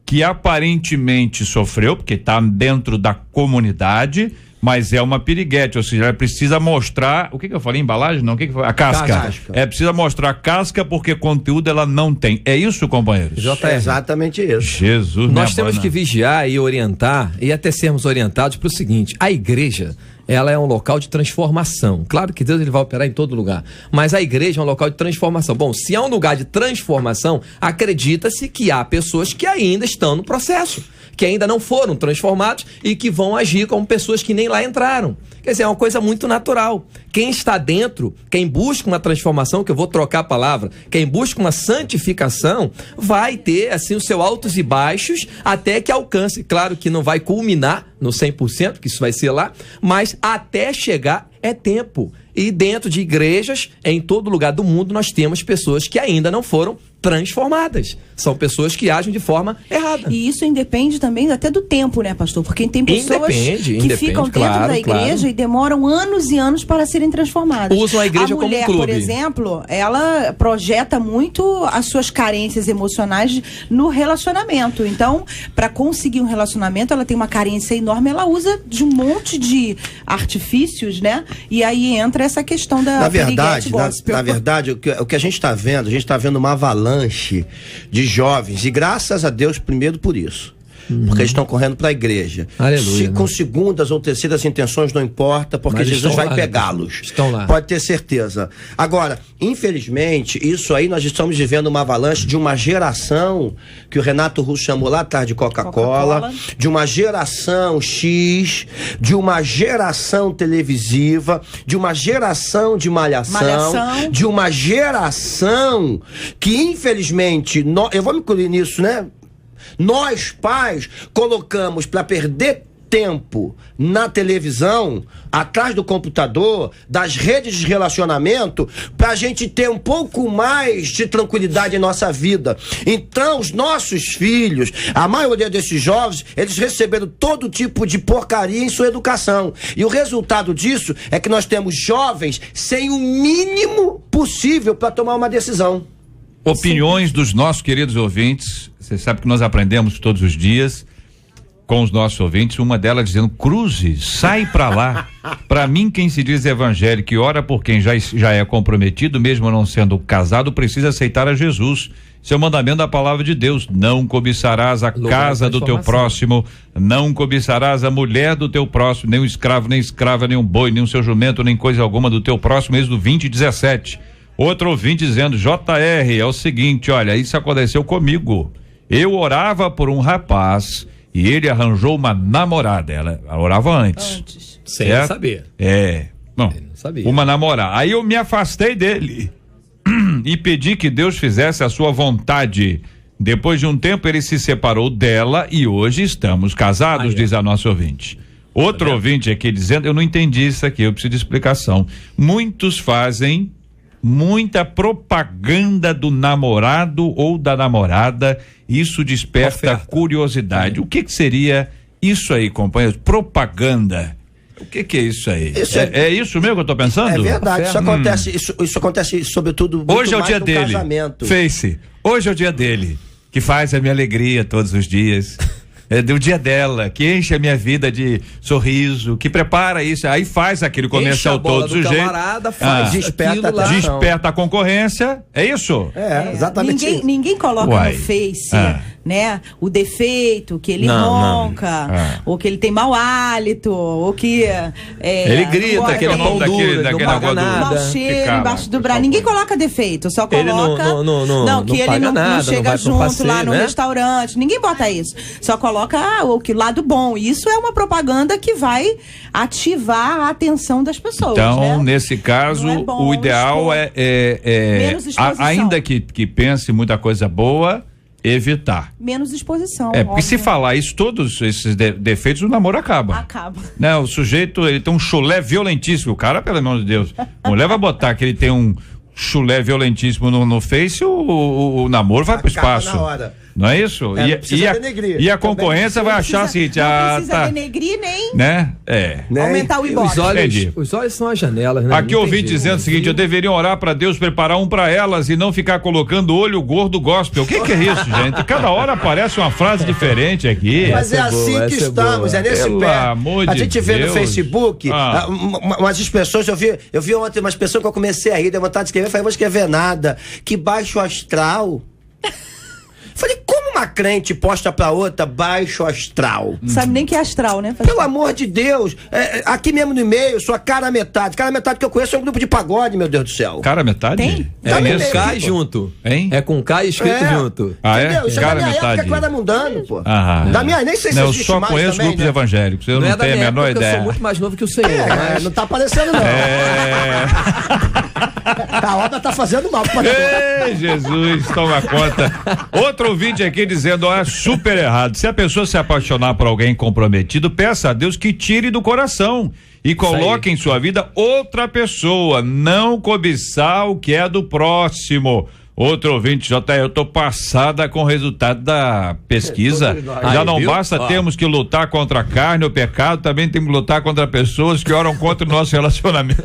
que aparentemente sofreu, porque está dentro da comunidade, mas é uma piriguete, ou seja, ela precisa mostrar, o que eu falei, embalagem? Não, o que foi? A casca. Precisa mostrar a casca porque conteúdo ela não tem. É isso, companheiros? É exatamente isso. Jesus, nós temos que vigiar e orientar e até sermos orientados para o seguinte: a igreja, ela é um local de transformação. Claro que Deus ele vai operar em todo lugar, mas a igreja é um local de transformação. Bom, se é um lugar de transformação, acredita-se que há pessoas que ainda estão no processo, que ainda não foram transformados e que vão agir como pessoas que nem lá entraram. Quer dizer, é uma coisa muito natural. Quem está dentro, quem busca uma transformação, que eu vou trocar a palavra, quem busca uma santificação, vai ter assim os seus altos e baixos até que alcance. Claro que não vai culminar no 100%, que isso vai ser lá, mas até chegar é tempo. E dentro de igrejas, em todo lugar do mundo, nós temos pessoas que ainda não foram transformadas. São pessoas que agem de forma errada. E isso independe também até do tempo, né, pastor? Porque tem pessoas que ficam dentro da igreja e demoram anos e anos para serem transformadas. Usam a igreja como um clube. A mulher, por exemplo, ela projeta muito as suas carências emocionais no relacionamento. Então, para conseguir um relacionamento, ela tem uma carência enorme, ela usa de um monte de artifícios, né? E aí entra essa questão da na verdade, o que a gente está vendo uma avalanche de jovens, e graças a Deus primeiro por isso, porque eles estão correndo para a igreja. Aleluia, com segundas ou terceiras intenções não importa, porque mas Jesus vai pegá-los. Estão lá. Pode ter certeza. Agora, infelizmente, isso aí nós estamos vivendo uma avalanche de uma geração que o Renato Russo chamou lá atrás de Coca-Cola, de uma geração X, de uma geração televisiva, de uma geração de malhação. De uma geração que infelizmente, eu vou me incluir nisso, né? Nós, pais, colocamos para perder tempo na televisão, atrás do computador, das redes de relacionamento, para a gente ter um pouco mais de tranquilidade em nossa vida. Então, os nossos filhos, a maioria desses jovens, eles receberam todo tipo de porcaria em sua educação. E o resultado disso é que nós temos jovens sem o mínimo possível para tomar uma decisão. Opiniões dos nossos queridos ouvintes. Você sabe que nós aprendemos todos os dias com os nossos ouvintes, uma delas dizendo: Cruze, sai pra lá. Pra mim, quem se diz evangélico e ora por quem já é comprometido, mesmo não sendo casado, precisa aceitar a Jesus. Seu mandamento da palavra de Deus: não cobiçarás a casa do teu próximo, não cobiçarás a mulher do teu próximo, nem o escravo, nem escrava, nem um boi, nem o seu jumento, nem coisa alguma do teu próximo. Êxodo 20:17. Outro ouvinte dizendo: JR, é o seguinte, olha, isso aconteceu comigo. Eu orava por um rapaz e ele arranjou uma namorada. Ela orava antes. Sem saber. Bom, uma namorada. Aí eu me afastei dele e pedi que Deus fizesse a sua vontade. Depois de um tempo ele se separou dela e hoje estamos casados, diz a nossa ouvinte. Outro ouvinte aqui dizendo: eu não entendi isso aqui, eu preciso de explicação. Muitos fazem muita propaganda do namorado ou da namorada, isso desperta curiosidade. O que seria isso aí, companheiros? Propaganda. O que é isso aí? É isso mesmo que eu tô pensando? É verdade, isso acontece sobretudo hoje é o dia dele. Casamento. Hoje é o dia dele. que faz a minha alegria todos os dias. É do dia dela, que enche a minha vida de sorriso, que prepara isso, aí faz aquele comercial todo sujeito. Camarada, faz desperta a concorrência, é isso? Exatamente. Ninguém coloca no Face, né, o defeito, que ele ronca, ou que ele tem mau hálito, ou que ele grita, que ele é pão duro, não paga nada, mau cheiro embaixo do braço. Ninguém coloca defeito, só coloca que ele não chega junto lá no restaurante. Ninguém bota isso. Só coloca o lado bom. Isso é uma propaganda que vai ativar a atenção das pessoas. Então, né? nesse caso, o ideal ainda que pense muita coisa boa, evitar. Menos exposição. Porque se falar isso, todos esses defeitos, o namoro acaba. Né? O sujeito, ele tem um chulé violentíssimo. O cara, pelo amor de Deus, a mulher vai botar que ele tem um chulé violentíssimo no Face, o namoro vai pro espaço. Na hora. Não é isso? E a concorrência vai achar o seguinte, não precisa denegrir nem né? Aumentar o ibope. Os olhos são as janelas, né? Aqui ouvinte dizendo o seguinte, eu deveria orar pra Deus preparar um pra elas e não ficar colocando olho gordo gospel. O que é isso, gente? Cada hora aparece uma frase diferente aqui. Mas é assim que estamos, é nesse pé. A gente vê no Facebook umas expressões, eu vi ontem uma expressão que eu comecei a rir, dei vontade de escrever, falei, vou escrever nada. Que baixo astral. Falei, como uma crente posta pra outra baixo astral? Sabe nem que é astral, né? Pelo amor de Deus. Aqui mesmo no e-mail, sua cara metade. Cara metade que eu conheço é um grupo de pagode, meu Deus do céu. Cara metade? Tem? É com K junto. Hein? É com K escrito junto. Entendeu? Isso cara é da minha metade. época que eu era mundano, pô. Da minha, nem sei se existe eu só mais conheço também, grupos evangélicos. Eu não tenho a menor ideia. Eu sou muito mais novo que o senhor. Não tá aparecendo, não. A obra tá fazendo mal. Ei, Jesus, toma conta. Outro ouvinte aqui dizendo, super errado. Se a pessoa se apaixonar por alguém comprometido, peça a Deus que tire do coração e coloque em sua vida outra pessoa, não cobiçar o que é do próximo. Outro ouvinte, eu tô passada com o resultado da pesquisa. Já não basta termos que lutar contra a carne, o pecado, também temos que lutar contra pessoas que oram contra o nosso relacionamento.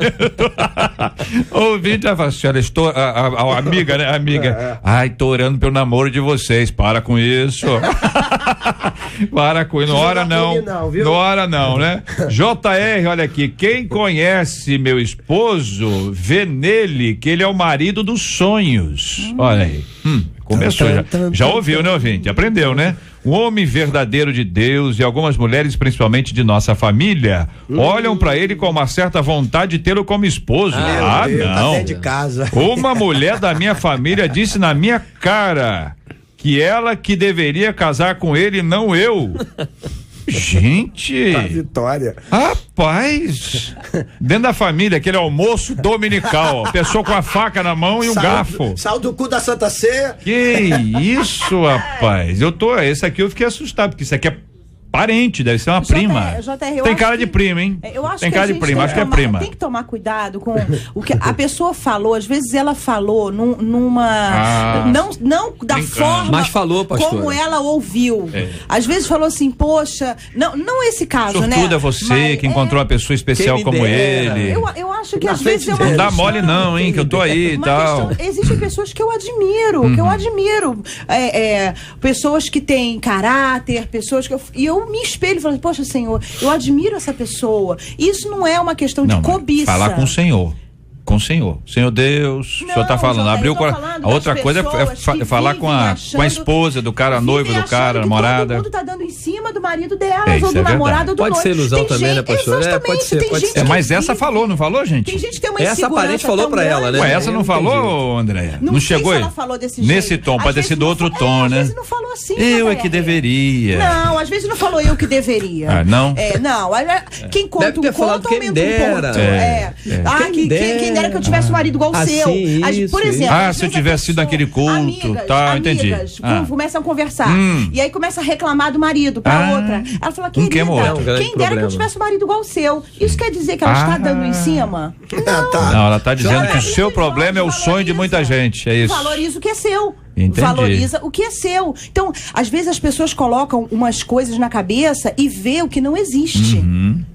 O ouvinte vai falar, senhora, a amiga, né? Amiga, tô orando pelo namoro de vocês, para com isso. Para com isso, não ora não. Não ora não, né? JR, olha aqui, quem conhece meu esposo, vê nele que ele é o marido dos sonhos. Olha aí, começou já ouviu, né, ouvinte? Aprendeu, né? Um homem verdadeiro de Deus e algumas mulheres, principalmente de nossa família, olham pra ele com uma certa vontade de tê-lo como esposo. Não. Tá de casa. Uma mulher da minha família disse na minha cara que ela que deveria casar com ele, não eu. Gente! A vitória. Rapaz! Dentro da família, aquele almoço dominical, a pessoa com a faca na mão e um garfo. Saiu do cu da Santa Ceia. Que isso, rapaz! Esse aqui eu fiquei assustado, porque isso aqui é parente, deve ser uma prima. Tem cara de prima, hein? Tem cara de prima, acho que é prima. Tem que tomar cuidado com o que a pessoa falou. Às vezes ela falou numa. Não da forma. Mas falou, pastor. Como ela ouviu. Às vezes falou assim, poxa. Não esse caso, né? Sortudo é você que encontrou uma pessoa especial como ele. Eu acho que às vezes é uma. Não dá mole, não, hein? Que eu tô aí e tal. Existem pessoas que eu admiro, pessoas que têm caráter, pessoas que eu me espelho e falo, poxa, Senhor, eu admiro essa pessoa. Isso não é uma questão de cobiça. Falar com o Senhor. Com o Senhor. Senhor Deus, o Senhor tá falando, abriu o coração. A outra coisa é falar com a esposa do cara, a noiva do cara, a namorada. Todo mundo tá dando em cima do marido delas, ou do namorado, ou do noivo. Pode ser ilusão também, né, pastor? Pode ser. Mas essa falou, não falou, gente? Tem gente que tem uma insegurança. Essa parente falou pra ela, né? Ué, essa não falou, Andréia? Não chegou aí? Ela falou desse jeito. Nesse tom, pode ter sido outro tom, né? Às vezes não falou assim. Eu é que deveria. Não, às vezes não falou eu que deveria. Não? Não, quem conta um conto aumenta um ponto. Quem dera que eu tivesse um marido igual o seu. Por exemplo, se eu tivesse sido naquele culto, entendi. Começam a conversar. E aí começa a reclamar do marido pra outra. Ela fala, querida, quem dera que eu tivesse um marido igual o seu. Isso quer dizer que ela está dando em cima? Não, ela está dizendo que o seu problema é o sonho de muita gente. É isso. Valoriza o que é seu. Entendi. Valoriza o que é seu. Então, às vezes as pessoas colocam umas coisas na cabeça e vê o que não existe.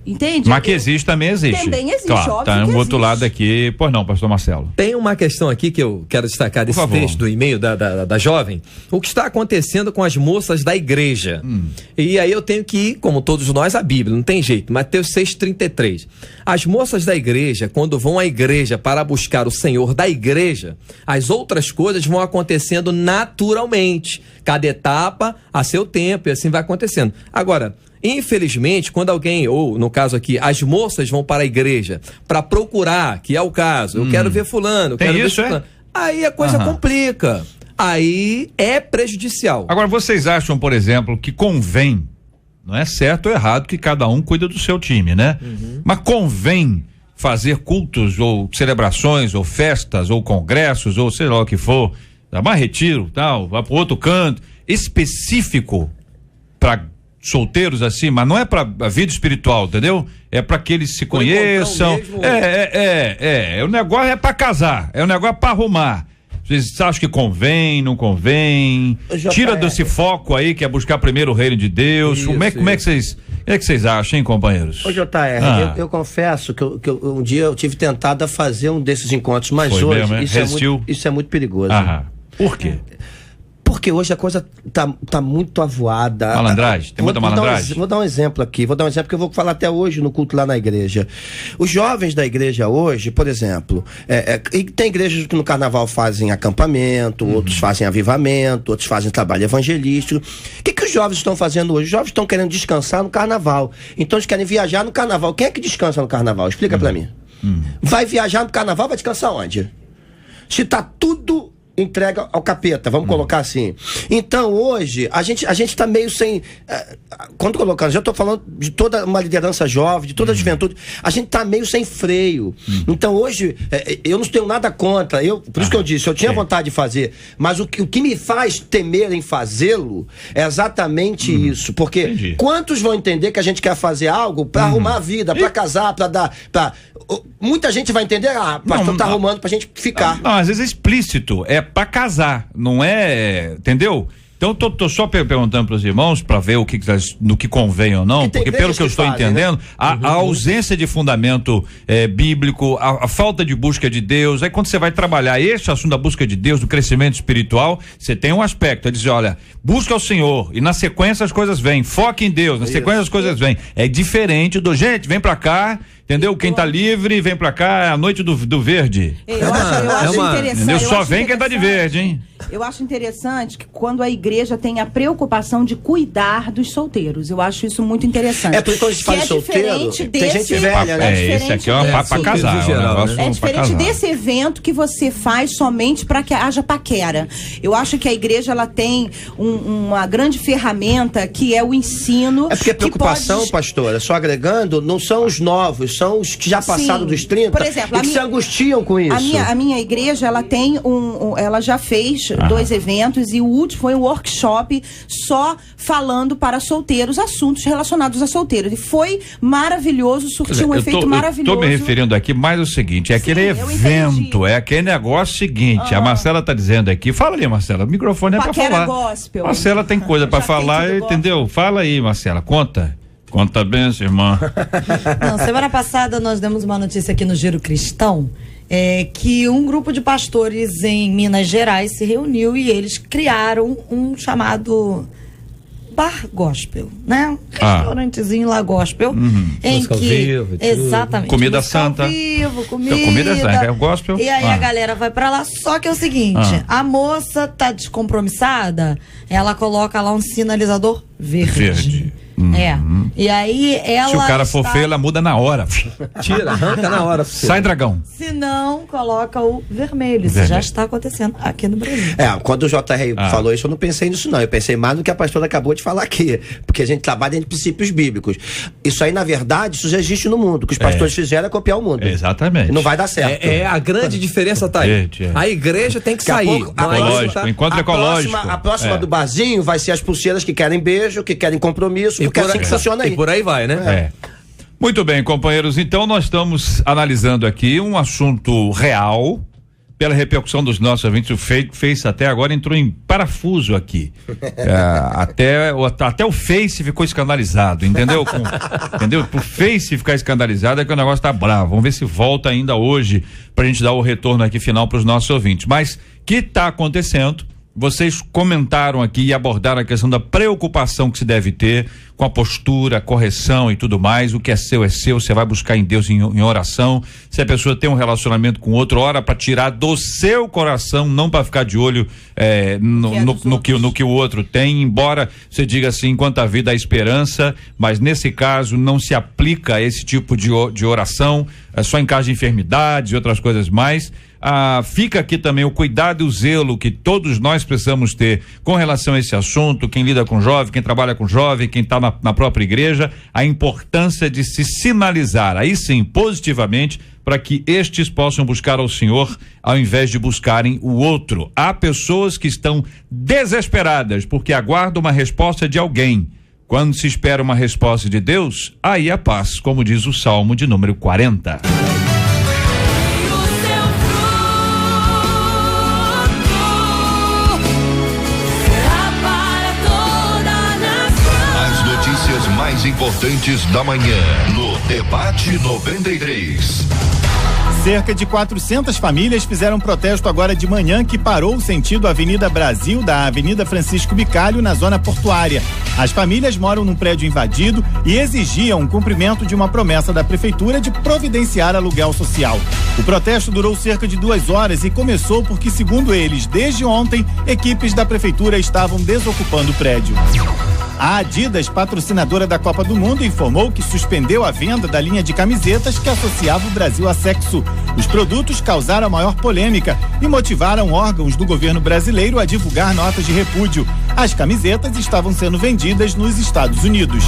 Entende? Mas que existe, também existe. Também existe, claro, óbvio tá que um outro existe. lado aqui. Pois não, pastor Marcelo. Tem uma questão aqui que eu quero destacar desse texto do e-mail da jovem. O que está acontecendo com as moças da igreja. E aí eu tenho que ir, como todos nós, a Bíblia, não tem jeito. Mateus 6,33. As moças da igreja, quando vão à igreja para buscar o Senhor da igreja, as outras coisas vão acontecendo naturalmente. Cada etapa a seu tempo, e assim vai acontecendo. Agora, infelizmente, quando alguém, ou no caso aqui, as moças vão para a igreja para procurar, que é o caso, eu quero ver fulano, eu Tem quero isso, ver fulano. Aí a coisa complica. Aí é prejudicial. Agora, vocês acham, por exemplo, que convém, não é certo ou errado que cada um cuida do seu time, né? Mas convém fazer cultos ou celebrações ou festas ou congressos ou sei lá o que for, dar mais retiro, tal, vai para outro canto, específico para solteiros assim, mas não é para a vida espiritual, entendeu? É para que eles se conheçam. O negócio é para casar, é o negócio para arrumar. Vocês acham que convém, não convém? Tira desse foco aí que é buscar primeiro o reino de Deus. Como é que vocês acham, hein, companheiros? Ô, JR, eu confesso que um dia eu tive tentado a fazer um desses encontros, mas Foi hoje mesmo, isso é muito perigoso. Por quê? Porque hoje a coisa tá muito avoada. Malandragem, tem muita malandragem. Vou dar um exemplo aqui, que eu vou falar até hoje no culto lá na igreja. Os jovens da igreja hoje, por exemplo, e tem igrejas que no carnaval fazem acampamento, outros fazem avivamento, outros fazem trabalho evangelístico. O que os jovens estão fazendo hoje? Os jovens estão querendo descansar no carnaval. Então eles querem viajar no carnaval. Quem é que descansa no carnaval? Explica pra mim. Vai viajar no carnaval, vai descansar onde? Se tá tudo entrega ao capeta, vamos colocar assim. Então hoje a gente tá meio sem, quando colocando, já tô falando de toda uma liderança jovem, de toda a juventude, a gente tá meio sem freio. Então hoje eu não tenho nada contra, por isso que eu disse, eu tinha vontade de fazer, mas o que me faz temer em fazê-lo é exatamente isso, porque quantos vão entender que a gente quer fazer algo para arrumar a vida, para casar, muita gente vai entender, pastor tá arrumando pra gente ficar. Não, às vezes é explícito, é pra casar, não é, entendeu? Então tô só perguntando para os irmãos para ver no que convém ou não, porque pelo que eu estou entendendo, a ausência de fundamento bíblico, a falta de busca de Deus, aí quando você vai trabalhar esse assunto da busca de Deus, do crescimento espiritual, você tem um aspecto, é dizer, olha, busca o Senhor e na sequência as coisas vêm, foque em Deus, na sequência as coisas vêm, é diferente gente, vem pra cá, entendeu? Quem tá livre, vem pra cá, é a noite do verde. Eu acho interessante. Entendeu? Só vem quem tá de verde, hein? Eu acho interessante que quando a igreja tem a preocupação de cuidar dos solteiros. Eu acho isso muito interessante. É porque quando a gente fala de solteiro, tem gente velha, né? Esse aqui é uma pra casar. É diferente desse evento que você faz somente para que haja paquera. Eu acho que a igreja ela tem uma grande ferramenta que é o ensino. É porque a preocupação, pastora, só agregando, não são os novos, são os que já passaram dos 30 por exemplo, e que se angustiam com isso. A minha igreja, ela tem ela já fez 2 eventos e o último foi um workshop só falando para solteiros, assuntos relacionados a solteiros. E foi maravilhoso, surtiu um efeito maravilhoso. Eu tô me referindo aqui mais o seguinte, é aquele evento, é aquele negócio seguinte, a Marcela tá dizendo aqui, fala ali, Marcela, o microfone é pra falar. Gospel. Marcela tem coisa pra falar, entendeu? Fala aí, Marcela, conta bem, irmã. Não, semana passada nós demos uma notícia aqui no Giro Cristão, que um grupo de pastores em Minas Gerais se reuniu e eles criaram um chamado bar gospel, né? Restaurantezinho lá gospel, em música que vivo, exatamente, comida santa, comida santa, é o gospel. E aí a galera vai pra lá, só que é o seguinte, a moça tá descompromissada, ela coloca lá um sinalizador verde. E aí ela. Se o cara for feio, ela muda na hora. Tira, arranca na hora. Sai, dragão. Se não, coloca o vermelho. Isso já está acontecendo aqui no Brasil. Quando o JR falou isso, eu não pensei nisso, não. Eu pensei mais no que a pastora acabou de falar aqui. Porque a gente trabalha em princípios bíblicos. Isso aí, na verdade, isso já existe no mundo. O que os pastores fizeram é copiar o mundo. Exatamente. Não vai dar certo. A grande diferença tá aí. A igreja tem que sair. Ecológico, encontro ecológico. A próxima do barzinho vai ser as pulseiras que querem beijo, que querem compromisso. Porque assim que funciona aí. E por aí vai, né? Muito bem, companheiros, então nós estamos analisando aqui um assunto real, pela repercussão dos nossos ouvintes. O Face até agora entrou em parafuso aqui. Até o Face ficou escandalizado, entendeu? Entendeu? O Face ficar escandalizado é que o negócio tá bravo. Vamos ver se volta ainda hoje pra gente dar o retorno aqui final pros nossos ouvintes. Mas que tá acontecendo? Vocês comentaram aqui e abordaram a questão da preocupação que se deve ter com a postura, a correção e tudo mais. O que é seu, você vai buscar em Deus em oração. Se a pessoa tem um relacionamento com outro, ora para tirar do seu coração, não para ficar de olho no que o outro tem, embora você diga assim, enquanto a vida há esperança, mas nesse caso não se aplica esse tipo de oração, é só em caso de enfermidades e outras coisas mais. Fica aqui também o cuidado e o zelo que todos nós precisamos ter com relação a esse assunto, quem lida com jovem, quem trabalha com jovem, quem está na própria igreja, a importância de se sinalizar, aí sim, positivamente, para que estes possam buscar ao Senhor ao invés de buscarem o outro. Há pessoas que estão desesperadas porque aguardam uma resposta de alguém. Quando se espera uma resposta de Deus, aí a paz, como diz o Salmo de número 40. Mais importantes da manhã no Debate 93. Cerca de 400 famílias fizeram protesto agora de manhã que parou o sentido Avenida Brasil da Avenida Francisco Bicalho na zona portuária. As famílias moram num prédio invadido e exigiam o cumprimento de uma promessa da prefeitura de providenciar aluguel social. O protesto durou cerca de 2 horas e começou porque, segundo eles, desde ontem, equipes da prefeitura estavam desocupando o prédio. A Adidas, patrocinadora da Copa do Mundo, informou que suspendeu a venda da linha de camisetas que associava o Brasil a sexo. Os produtos causaram a maior polêmica e motivaram órgãos do governo brasileiro a divulgar notas de repúdio. As camisetas estavam sendo vendidas nos Estados Unidos.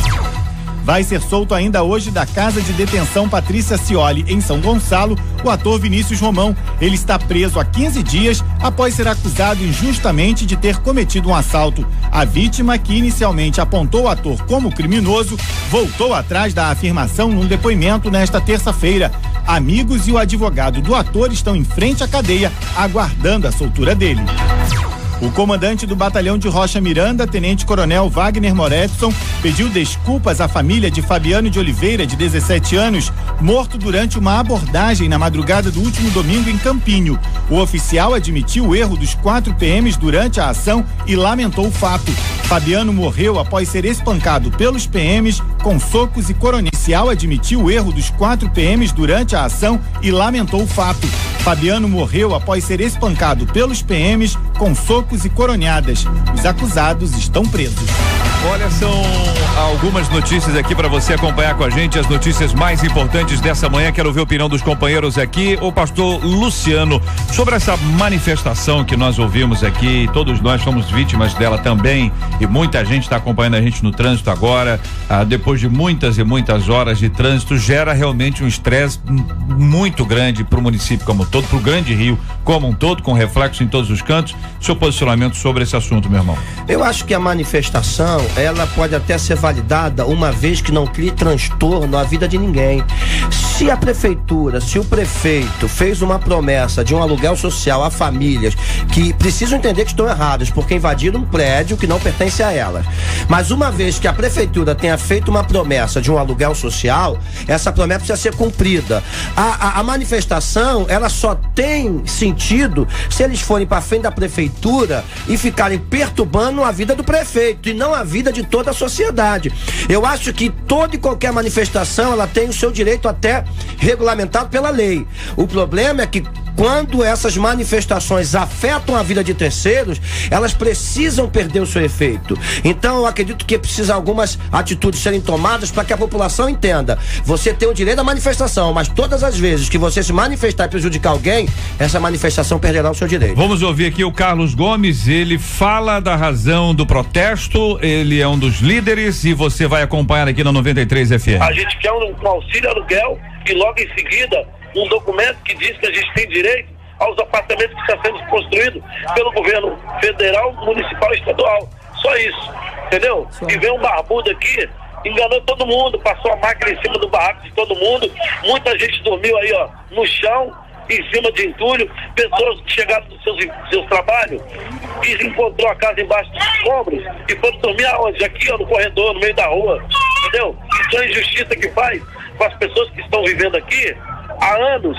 Vai ser solto ainda hoje da casa de detenção Patrícia Cioli, em São Gonçalo, o ator Vinícius Romão. Ele está preso há 15 dias após ser acusado injustamente de ter cometido um assalto. A vítima, que inicialmente apontou o ator como criminoso, voltou atrás da afirmação num depoimento nesta terça-feira. Amigos e o advogado do ator estão em frente à cadeia, aguardando a soltura dele. O comandante do batalhão de Rocha Miranda, tenente-coronel Wagner Moretson, pediu desculpas à família de Fabiano de Oliveira, de 17 anos, morto durante uma abordagem na madrugada do último domingo em Campinho. O oficial admitiu o erro dos 4 PMs durante a ação e lamentou o fato. Fabiano morreu após ser espancado pelos PMs com socos e coronhas. O oficial admitiu o erro dos 4 PMs durante a ação e lamentou o fato. Fabiano morreu após ser espancado pelos PMs com socos e coronhadas. Os acusados estão presos. Olha, são algumas notícias aqui para você acompanhar com a gente, as notícias mais importantes dessa manhã. Quero ver a opinião dos companheiros aqui. O pastor Luciano, sobre essa manifestação que nós ouvimos aqui, todos nós somos vítimas dela também, e muita gente está acompanhando a gente no trânsito agora, depois de muitas e muitas horas de trânsito, gera realmente um estresse muito grande para o município como um todo, para o Grande Rio como um todo, com reflexo em todos os cantos. Seu posicionamento sobre esse assunto, meu irmão? Eu acho que a manifestação, ela pode até ser validada uma vez que não crie transtorno à vida de ninguém. Se a prefeitura, se o prefeito fez uma promessa de um aluguel social a famílias que precisam entender que estão erradas porque invadiram um prédio que não pertence a elas, mas uma vez que a prefeitura tenha feito uma promessa de um aluguel social, essa promessa precisa ser cumprida. A manifestação, ela só tem sentido se eles forem para frente da prefeitura e ficarem perturbando a vida do prefeito e não a vida de toda a sociedade. Eu acho que toda e qualquer manifestação, ela tem o seu direito até regulamentado pela lei. O problema é que quando essas manifestações afetam a vida de terceiros, elas precisam perder o seu efeito. Então eu acredito que precisa algumas atitudes serem tomadas para que a população entenda. Você tem o direito à manifestação, mas todas as vezes que você se manifestar e prejudicar alguém, essa manifestação perderá o seu direito. Vamos ouvir aqui o Carlos Gomes, ele fala da razão do protesto, ele é um dos líderes e você vai acompanhar aqui na 93 FM. A gente quer um auxílio aluguel e logo em seguida um documento que diz que a gente tem direito aos apartamentos que estão sendo construídos pelo governo federal, municipal e estadual. Só isso, entendeu? E vem um barbudo aqui, enganou todo mundo, passou a máquina em cima do barraco de todo mundo, muita gente dormiu aí, ó, no chão, em cima de entulho, pessoas que chegaram dos seus trabalhos e encontrou a casa embaixo dos escombros e foram dormir aonde? Aqui, ó, no corredor, no meio da rua, entendeu? Isso é a injustiça que faz com as pessoas que estão vivendo aqui há anos.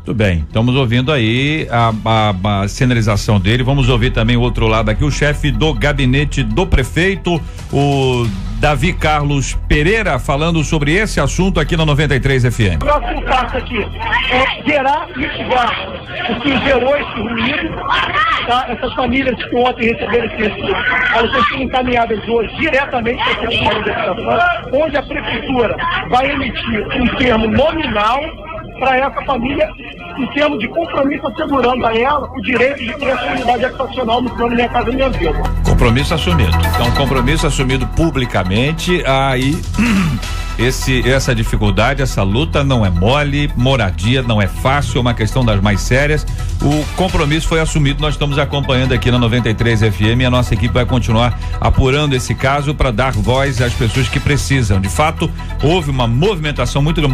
Tudo bem, estamos ouvindo aí a sinalização dele. Vamos ouvir também o outro lado aqui, o chefe do gabinete do prefeito, o Davi Carlos Pereira, falando sobre esse assunto aqui na 93 FM. O nosso passo aqui é gerar mitigar o que gerou esse ruído, tá? Essas famílias que ontem receberam esse recibo, elas estão sendo encaminhadas hoje diretamente para a Secretaria da Habitação, onde a prefeitura vai emitir um termo nominal para essa família, em termos de compromisso, assegurando a ela o direito de ter a comunidade habitacional no plano Minha Casa Minha Vida. Compromisso assumido. Então, compromisso assumido publicamente, aí essa dificuldade, essa luta não é mole, moradia não é fácil, é uma questão das mais sérias. O compromisso foi assumido, nós estamos acompanhando aqui na 93 FM e a nossa equipe vai continuar apurando esse caso para dar voz às pessoas que precisam. De fato, houve uma movimentação muito grande,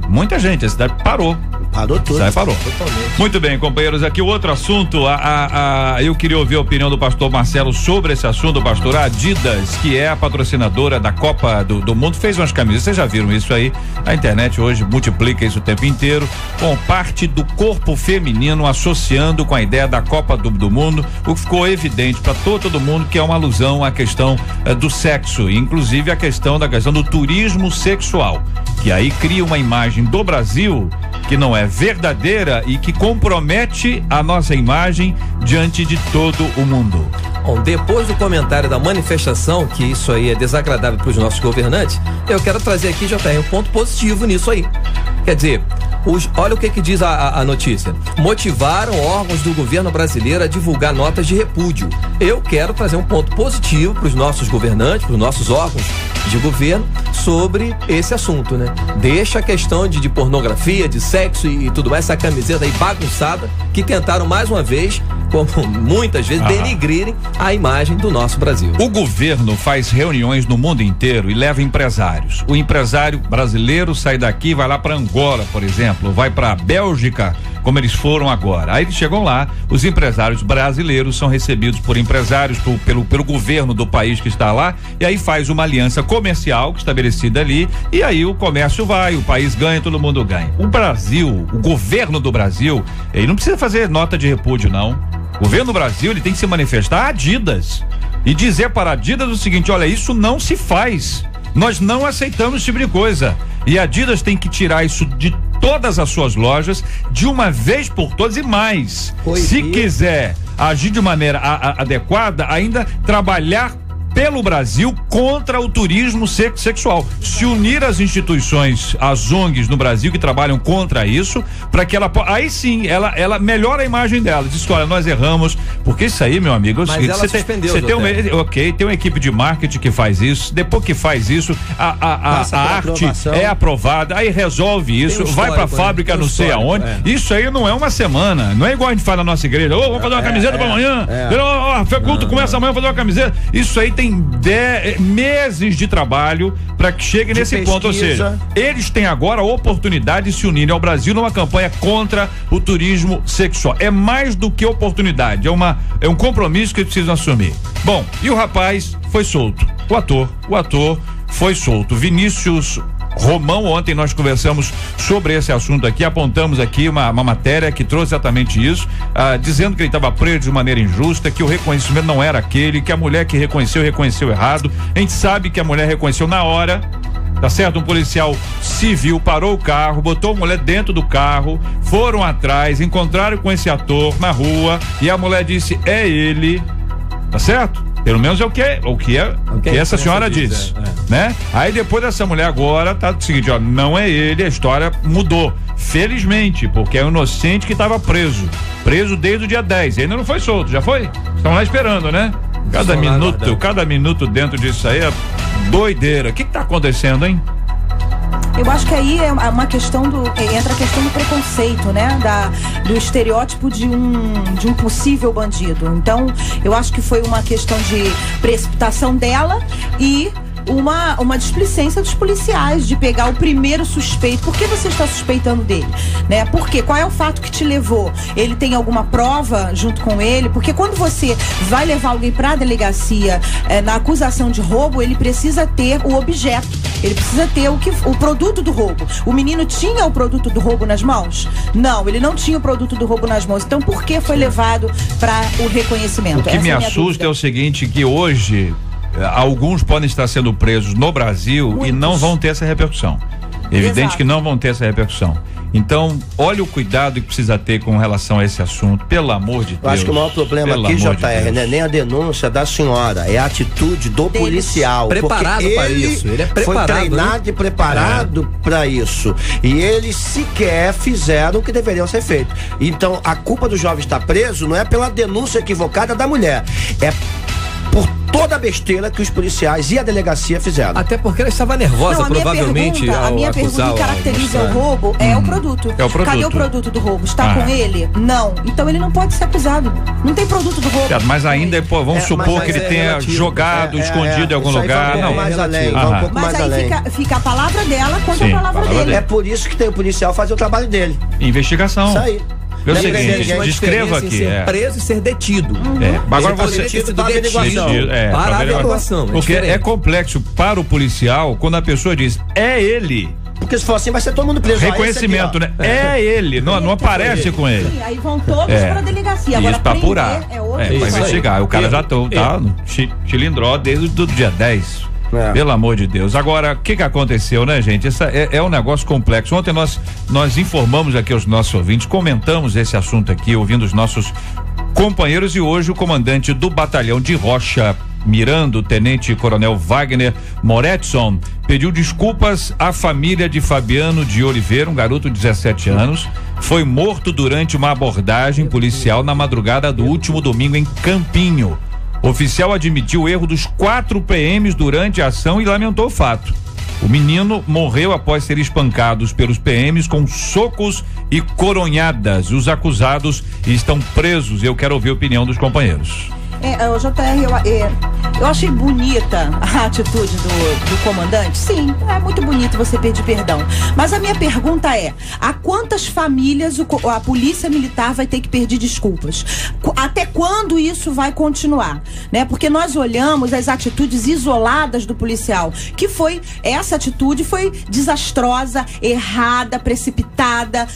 muita gente, a cidade parou tudo. A cidade parou. Totalmente. Muito bem, companheiros, aqui o outro assunto, eu queria ouvir a opinião do pastor Marcelo sobre esse assunto, pastor. A Adidas, que é a patrocinadora da Copa do Mundo, fez umas camisas, vocês já viram isso aí, a internet hoje multiplica isso o tempo inteiro, com parte do corpo feminino associando com a ideia da Copa do Mundo, o que ficou evidente para todo mundo que é uma alusão à questão do sexo, inclusive a questão do turismo sexual, que aí cria uma imagem do Brasil que não é verdadeira e que compromete a nossa imagem diante de todo o mundo. Bom, depois do comentário da manifestação, que isso aí é desagradável para os nossos governantes, eu quero trazer aqui, JR, um ponto positivo nisso aí. Quer dizer, olha o que diz a notícia. Motivaram órgãos do governo brasileiro a divulgar notas de repúdio. Eu quero trazer um ponto positivo para os nossos governantes, para os nossos órgãos de governo sobre esse assunto, né? Deixa a questão de pornografia, de sexo e tudo mais, essa camiseta aí bagunçada, que tentaram mais uma vez, como muitas vezes, denigrirem a imagem do nosso Brasil. O governo faz reuniões no mundo inteiro e leva empresários. O empresário brasileiro sai daqui, vai lá para Angola, por exemplo, vai para Bélgica, como eles foram agora. Aí eles chegam lá, os empresários brasileiros são recebidos por empresários, pelo governo do país que está lá, e aí faz uma aliança comercial estabelecida ali, e aí o comércio vai, o país ganha, todo mundo ganha. O Brasil, o governo do Brasil, ele não precisa fazer nota de repúdio, não. O governo do Brasil, ele tem que se manifestar a Adidas e dizer para a Adidas o seguinte: olha, isso não se faz, nós não aceitamos esse tipo de coisa, e a Adidas tem que tirar isso de todas as suas lojas de uma vez por todas e mais. Se quiser agir de maneira adequada, ainda trabalhar pelo Brasil contra o turismo sexual, se unir às instituições, às ONGs no Brasil que trabalham contra isso, para que ela, aí sim, ela melhora a imagem dela, diz: olha, nós erramos, porque isso aí, meu amigo, mas ela suspendeu, tem uma equipe de marketing que faz isso, depois que faz isso, a arte é aprovada, aí resolve isso, vai pra fábrica, não sei aonde, isso aí não é uma semana, não é igual a gente faz na nossa igreja, vamos fazer uma camiseta pra amanhã, culto começa amanhã, fazer uma camiseta, isso aí tem meses de trabalho para que chegue nesse ponto, ou seja, eles têm agora a oportunidade de se unirem ao Brasil numa campanha contra o turismo sexual. É mais do que oportunidade, é um compromisso que eles precisam assumir. Bom, e o rapaz foi solto, o ator foi solto. Vinícius Romão, ontem nós conversamos sobre esse assunto aqui, apontamos aqui uma matéria que trouxe exatamente isso, dizendo que ele estava preso de maneira injusta, que o reconhecimento não era aquele, que a mulher que reconheceu errado. A gente sabe que a mulher reconheceu na hora, tá certo? Um policial civil parou o carro, botou a mulher dentro do carro, foram atrás, encontraram com esse ator na rua e a mulher disse: é ele, tá certo? Pelo menos é o que essa senhora diz, né? Aí depois dessa mulher agora tá o seguinte, não é ele, a história mudou, felizmente, porque é o inocente que estava preso desde o dia 10, ainda não foi solto, já foi? Estão lá esperando, né? Cada minuto dentro disso aí é doideira. O que tá acontecendo, hein? Eu acho que aí é uma questão entra a questão do preconceito, né? Do estereótipo de um possível bandido. Então, eu acho que foi uma questão de precipitação dela e uma displicência dos policiais de pegar o primeiro suspeito. Por que você está suspeitando dele? Né? Por quê? Qual é o fato que te levou? Ele tem alguma prova junto com ele? Porque quando você vai levar alguém para a delegacia na acusação de roubo, ele precisa ter o objeto. Ele precisa ter o produto do roubo. O menino tinha o produto do roubo nas mãos? Não, ele não tinha o produto do roubo nas mãos. Então, por que foi levado para o reconhecimento? O que me assusta é o seguinte, que hoje alguns podem estar sendo presos no Brasil. Muitos. E não vão ter essa repercussão. Evidente. Exato. Que não vão ter essa repercussão. Então, olha o cuidado que precisa ter com relação a esse assunto, pelo amor de Deus. Eu acho que o maior problema aqui, JR, não é nem a denúncia da senhora, é a atitude do policial. Preparado para isso. Ele é preparado. Foi treinado e preparado para isso. E eles sequer fizeram o que deveriam ser feito. Então, a culpa do jovem estar preso não é pela denúncia equivocada da mulher, é por toda a besteira que os policiais e a delegacia fizeram. Até porque ela estava nervosa, provavelmente. A minha pergunta que caracteriza o roubo é o produto. É o produto. Cadê o produto do roubo? Está com ele? Não. Então ele não pode ser acusado. Não tem produto do roubo. Mas ainda, vamos supor que ele tenha jogado, escondido em algum lugar. Não, mais além. Mas aí fica a palavra dela contra a palavra dele. É por isso que tem o policial fazer o trabalho dele. Investigação. Isso aí. É o seguinte, descreva aqui. Ser preso e ser detido. Agora você para a averiguação. Porque é complexo para o policial quando a pessoa diz, é ele. Porque se for assim, vai ser todo mundo preso. Reconhecimento, né? É ele, não aparece com ele. Sim, aí vão todos para a delegacia. Agora, isso para apurar. Para investigar. O cara já tá no chilindró desde o dia 10. Pelo amor de Deus. Agora, o que aconteceu, né, gente? Essa é um negócio complexo. Ontem nós informamos aqui aos nossos ouvintes, comentamos esse assunto aqui, ouvindo os nossos companheiros, e hoje o comandante do batalhão de Rocha Miranda, o tenente coronel Wagner Moretson, pediu desculpas à família de Fabiano de Oliveira, um garoto de 17 anos, foi morto durante uma abordagem policial na madrugada do último domingo em Campinho. O oficial admitiu o erro dos 4 PMs durante a ação e lamentou o fato. O menino morreu após ser espancados pelos PMs com socos e coronhadas. Os acusados estão presos. Eu quero ouvir a opinião dos companheiros. Eu achei bonita a atitude do comandante. Sim, é muito bonito você pedir perdão. Mas a minha pergunta é: a quantas famílias a polícia militar vai ter que pedir desculpas? Até quando isso vai continuar? Né? Porque nós olhamos as atitudes isoladas do policial, essa atitude foi desastrosa, errada, precipitada,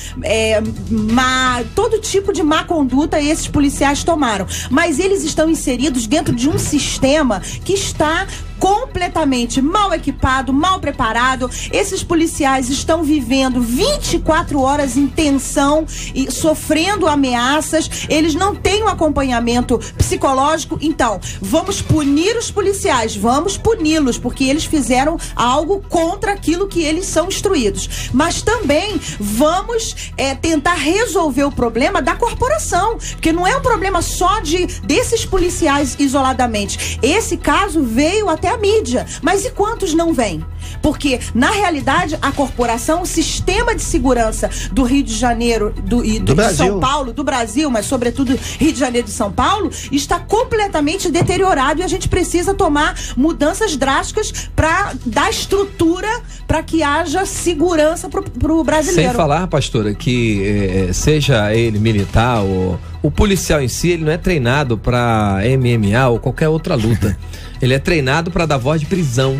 má, todo tipo de má conduta esses policiais tomaram. Mas eles estão inseridos dentro de um sistema que está completamente mal equipado, mal preparado. Esses policiais estão vivendo 24 horas em tensão e sofrendo ameaças. Eles não têm um acompanhamento psicológico. Então, vamos punir os policiais, vamos puni-los, porque eles fizeram algo contra aquilo que eles são instruídos. Mas também vamos tentar resolver o problema da corporação, porque não é um problema só desses policiais isoladamente. Esse caso veio até a mídia, mas e quantos não vêm? Porque, na realidade, a corporação, o sistema de segurança do Rio de Janeiro de São Paulo, do Brasil, mas sobretudo Rio de Janeiro e São Paulo, está completamente deteriorado, e a gente precisa tomar mudanças drásticas para dar estrutura para que haja segurança pro brasileiro. Sem falar, pastora, que seja ele militar ou o policial em si, ele não é treinado para MMA ou qualquer outra luta. Ele é treinado para dar voz de prisão.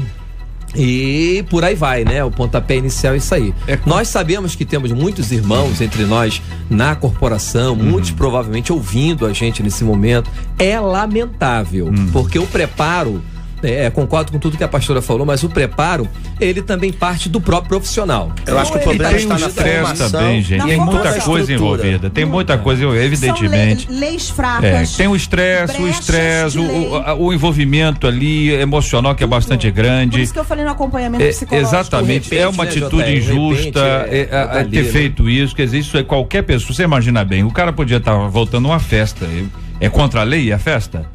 E por aí vai, né? O pontapé inicial é isso aí. Nós sabemos que temos muitos irmãos entre nós na corporação, muitos provavelmente ouvindo a gente nesse momento. É lamentável, porque o preparo, concordo com tudo que a pastora falou, mas o preparo, ele também parte do próprio profissional. Eu acho que o problema está na formação também, gente. Tem muita coisa envolvida. Tem muita coisa, evidentemente. São leis fracas. Tem o estresse, o envolvimento ali emocional, que é bastante grande. Por isso que eu falei no acompanhamento psicológico. Exatamente. Repente, é uma atitude injusta ter feito isso. Quer dizer, isso é qualquer pessoa. Você imagina bem, o cara podia estar voltando a uma festa. É contra a lei a festa?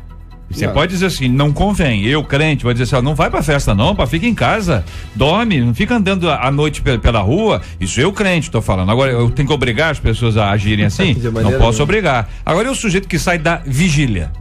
Você pode dizer assim, não convém. Eu, crente, vou dizer assim, não vai pra festa não, fica em casa, dorme, não fica andando à noite pela rua. Isso eu, crente, tô falando. Agora, eu tenho que obrigar as pessoas a agirem assim? Não posso obrigar. Agora, é o sujeito que sai da vigília.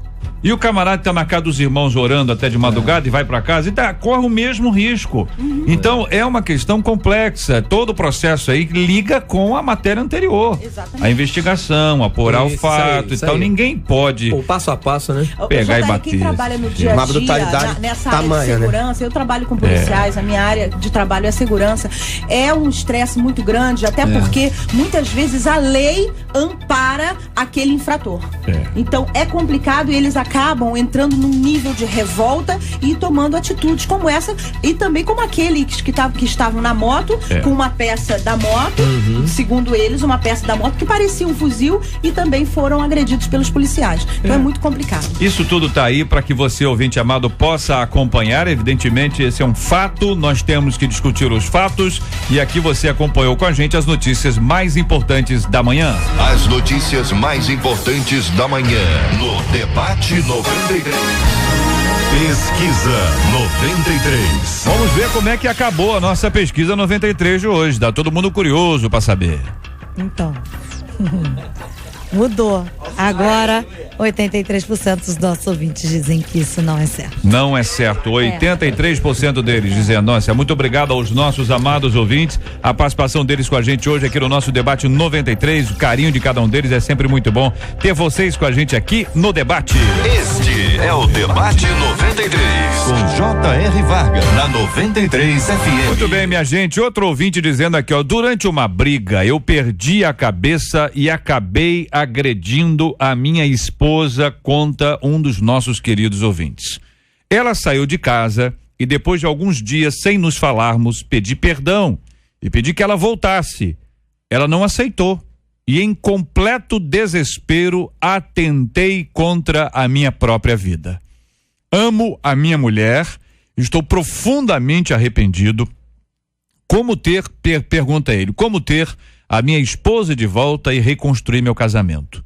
E o camarada tá na casa dos irmãos orando até de madrugada e vai para casa e corre o mesmo risco. Então é uma questão complexa. Todo o processo aí liga com a matéria anterior. Exatamente. A investigação, apurar o fato e tal. Ninguém pode. O passo a passo, né? Pegar e bater. Quem trabalha no dia a Uma dia, brutalidade nessa tamanha, área de segurança, eu trabalho com policiais, a minha área de trabalho é segurança. É um estresse muito grande, até porque muitas vezes a lei ampara aquele infrator. Então é complicado e eles acabam entrando num nível de revolta e tomando atitudes como essa e também como aqueles que estavam na moto com uma peça da moto, segundo eles, uma peça da moto que parecia um fuzil e também foram agredidos pelos policiais. Então é muito complicado. Isso tudo tá aí para que você, ouvinte amado, possa acompanhar. Evidentemente, esse é um fato, nós temos que discutir os fatos e aqui você acompanhou com a gente as notícias mais importantes da manhã. As notícias mais importantes da manhã no Debate 93. Pesquisa 93. Vamos ver como é que acabou a nossa pesquisa 93 de hoje. Tá todo mundo curioso para saber. Então, mudou. Agora, 83% dos nossos ouvintes dizem que isso não é certo. Não é certo. 83% deles dizendo, nossa, muito obrigado aos nossos amados ouvintes, a participação deles com a gente hoje aqui no nosso debate 93, o carinho de cada um deles é sempre muito bom ter vocês com a gente aqui no debate. Este é o Debate 93, com J.R. Vargas, na 93 FM. Muito bem, minha gente, outro ouvinte dizendo aqui, ó, durante uma briga eu perdi a cabeça e acabei agredindo a minha esposa, conta um dos nossos queridos ouvintes. Ela saiu de casa e depois de alguns dias sem nos falarmos, pedi perdão e pedi que ela voltasse. Ela não aceitou e em completo desespero atentei contra a minha própria vida. Amo a minha mulher, estou profundamente arrependido. Pergunta ele, como ter a minha esposa de volta e reconstruir meu casamento?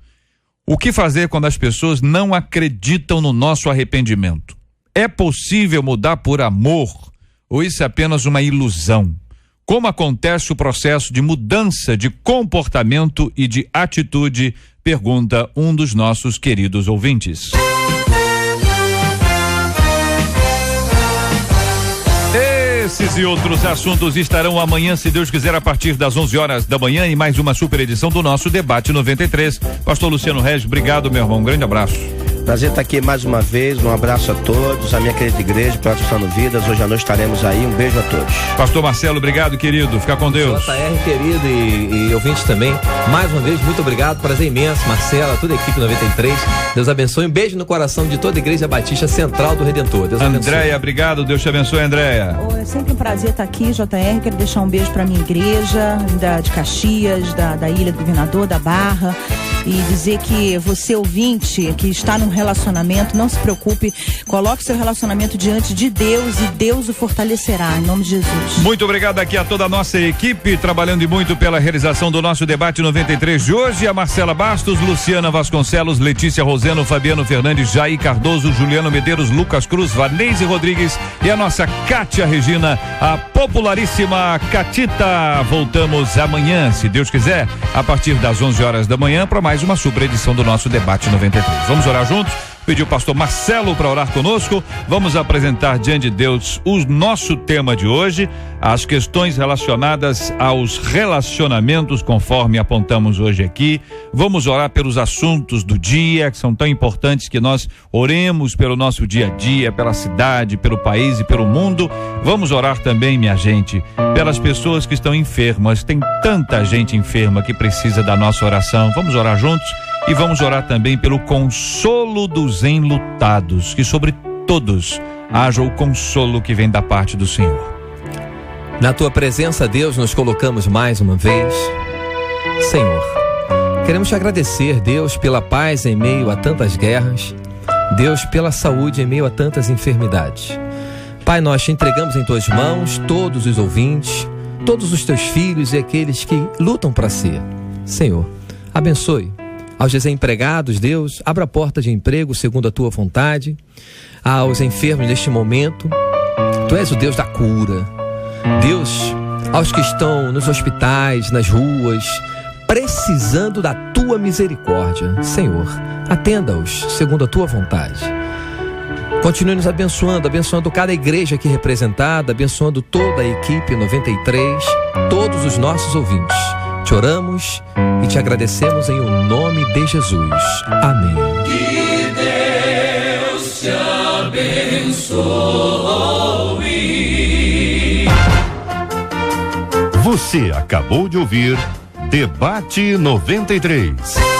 O que fazer quando as pessoas não acreditam no nosso arrependimento? É possível mudar por amor ou isso é apenas uma ilusão? Como acontece o processo de mudança de comportamento e de atitude? Pergunta um dos nossos queridos ouvintes. Esses e outros assuntos estarão amanhã, se Deus quiser, a partir das 11 horas da manhã em mais uma super edição do nosso Debate 93. Pastor Luciano Regis, obrigado, meu irmão, um grande abraço. Prazer estar aqui mais uma vez, um abraço a todos, a minha querida igreja, Proteção Vidas, hoje à noite estaremos aí, um beijo a todos. Pastor Marcelo, obrigado, querido, fica com Deus. JR, querido e ouvintes também, mais uma vez, muito obrigado, prazer imenso, Marcela, toda a equipe 93, Deus abençoe, um beijo no coração de toda a Igreja Batista Central do Redentor, Deus abençoe. Andréia, obrigado, Deus te abençoe, Andréia. É sempre um prazer estar aqui, JR, quero deixar um beijo para minha igreja, de Caxias, da Ilha do Governador, da Barra, e dizer que você, ouvinte, que está num relacionamento, não se preocupe, coloque seu relacionamento diante de Deus e Deus o fortalecerá, em nome de Jesus. Muito obrigado aqui a toda a nossa equipe, trabalhando muito pela realização do nosso Debate 93 de hoje, a Marcela Bastos, Luciana Vasconcelos, Letícia Roseno, Fabiano Fernandes, Jair Cardoso, Juliano Medeiros, Lucas Cruz, Vanese Rodrigues e a nossa Kátia Regina, a popularíssima Catita. Voltamos amanhã, se Deus quiser, a partir das 11 horas da manhã, para mais uma super edição do nosso Debate 93. Vamos orar juntos? Pediu o pastor Marcelo para orar conosco. Vamos apresentar diante de Deus o nosso tema de hoje, as questões relacionadas aos relacionamentos, conforme apontamos hoje aqui. Vamos orar pelos assuntos do dia, que são tão importantes, que nós oremos pelo nosso dia a dia, pela cidade, pelo país e pelo mundo. Vamos orar também, minha gente, pelas pessoas que estão enfermas. Tem tanta gente enferma que precisa da nossa oração. Vamos orar juntos? E vamos orar também pelo consolo dos enlutados, que sobre todos haja o consolo que vem da parte do Senhor. Na tua presença, Deus, nos colocamos mais uma vez. Senhor, queremos te agradecer, Deus, pela paz em meio a tantas guerras, Deus, pela saúde em meio a tantas enfermidades. Pai, nós te entregamos em tuas mãos todos os ouvintes, todos os teus filhos e aqueles que lutam para ser. Senhor, abençoe aos desempregados, Deus, abra a porta de emprego segundo a tua vontade. Aos enfermos neste momento, tu és o Deus da cura. Deus, aos que estão nos hospitais, nas ruas, precisando da tua misericórdia. Senhor, atenda-os segundo a tua vontade. Continue nos abençoando, abençoando cada igreja aqui representada, abençoando toda a equipe 93, todos os nossos ouvintes. Te oramos e te agradecemos em o nome de Jesus. Amém. Que Deus te abençoe. Você acabou de ouvir Debate 93.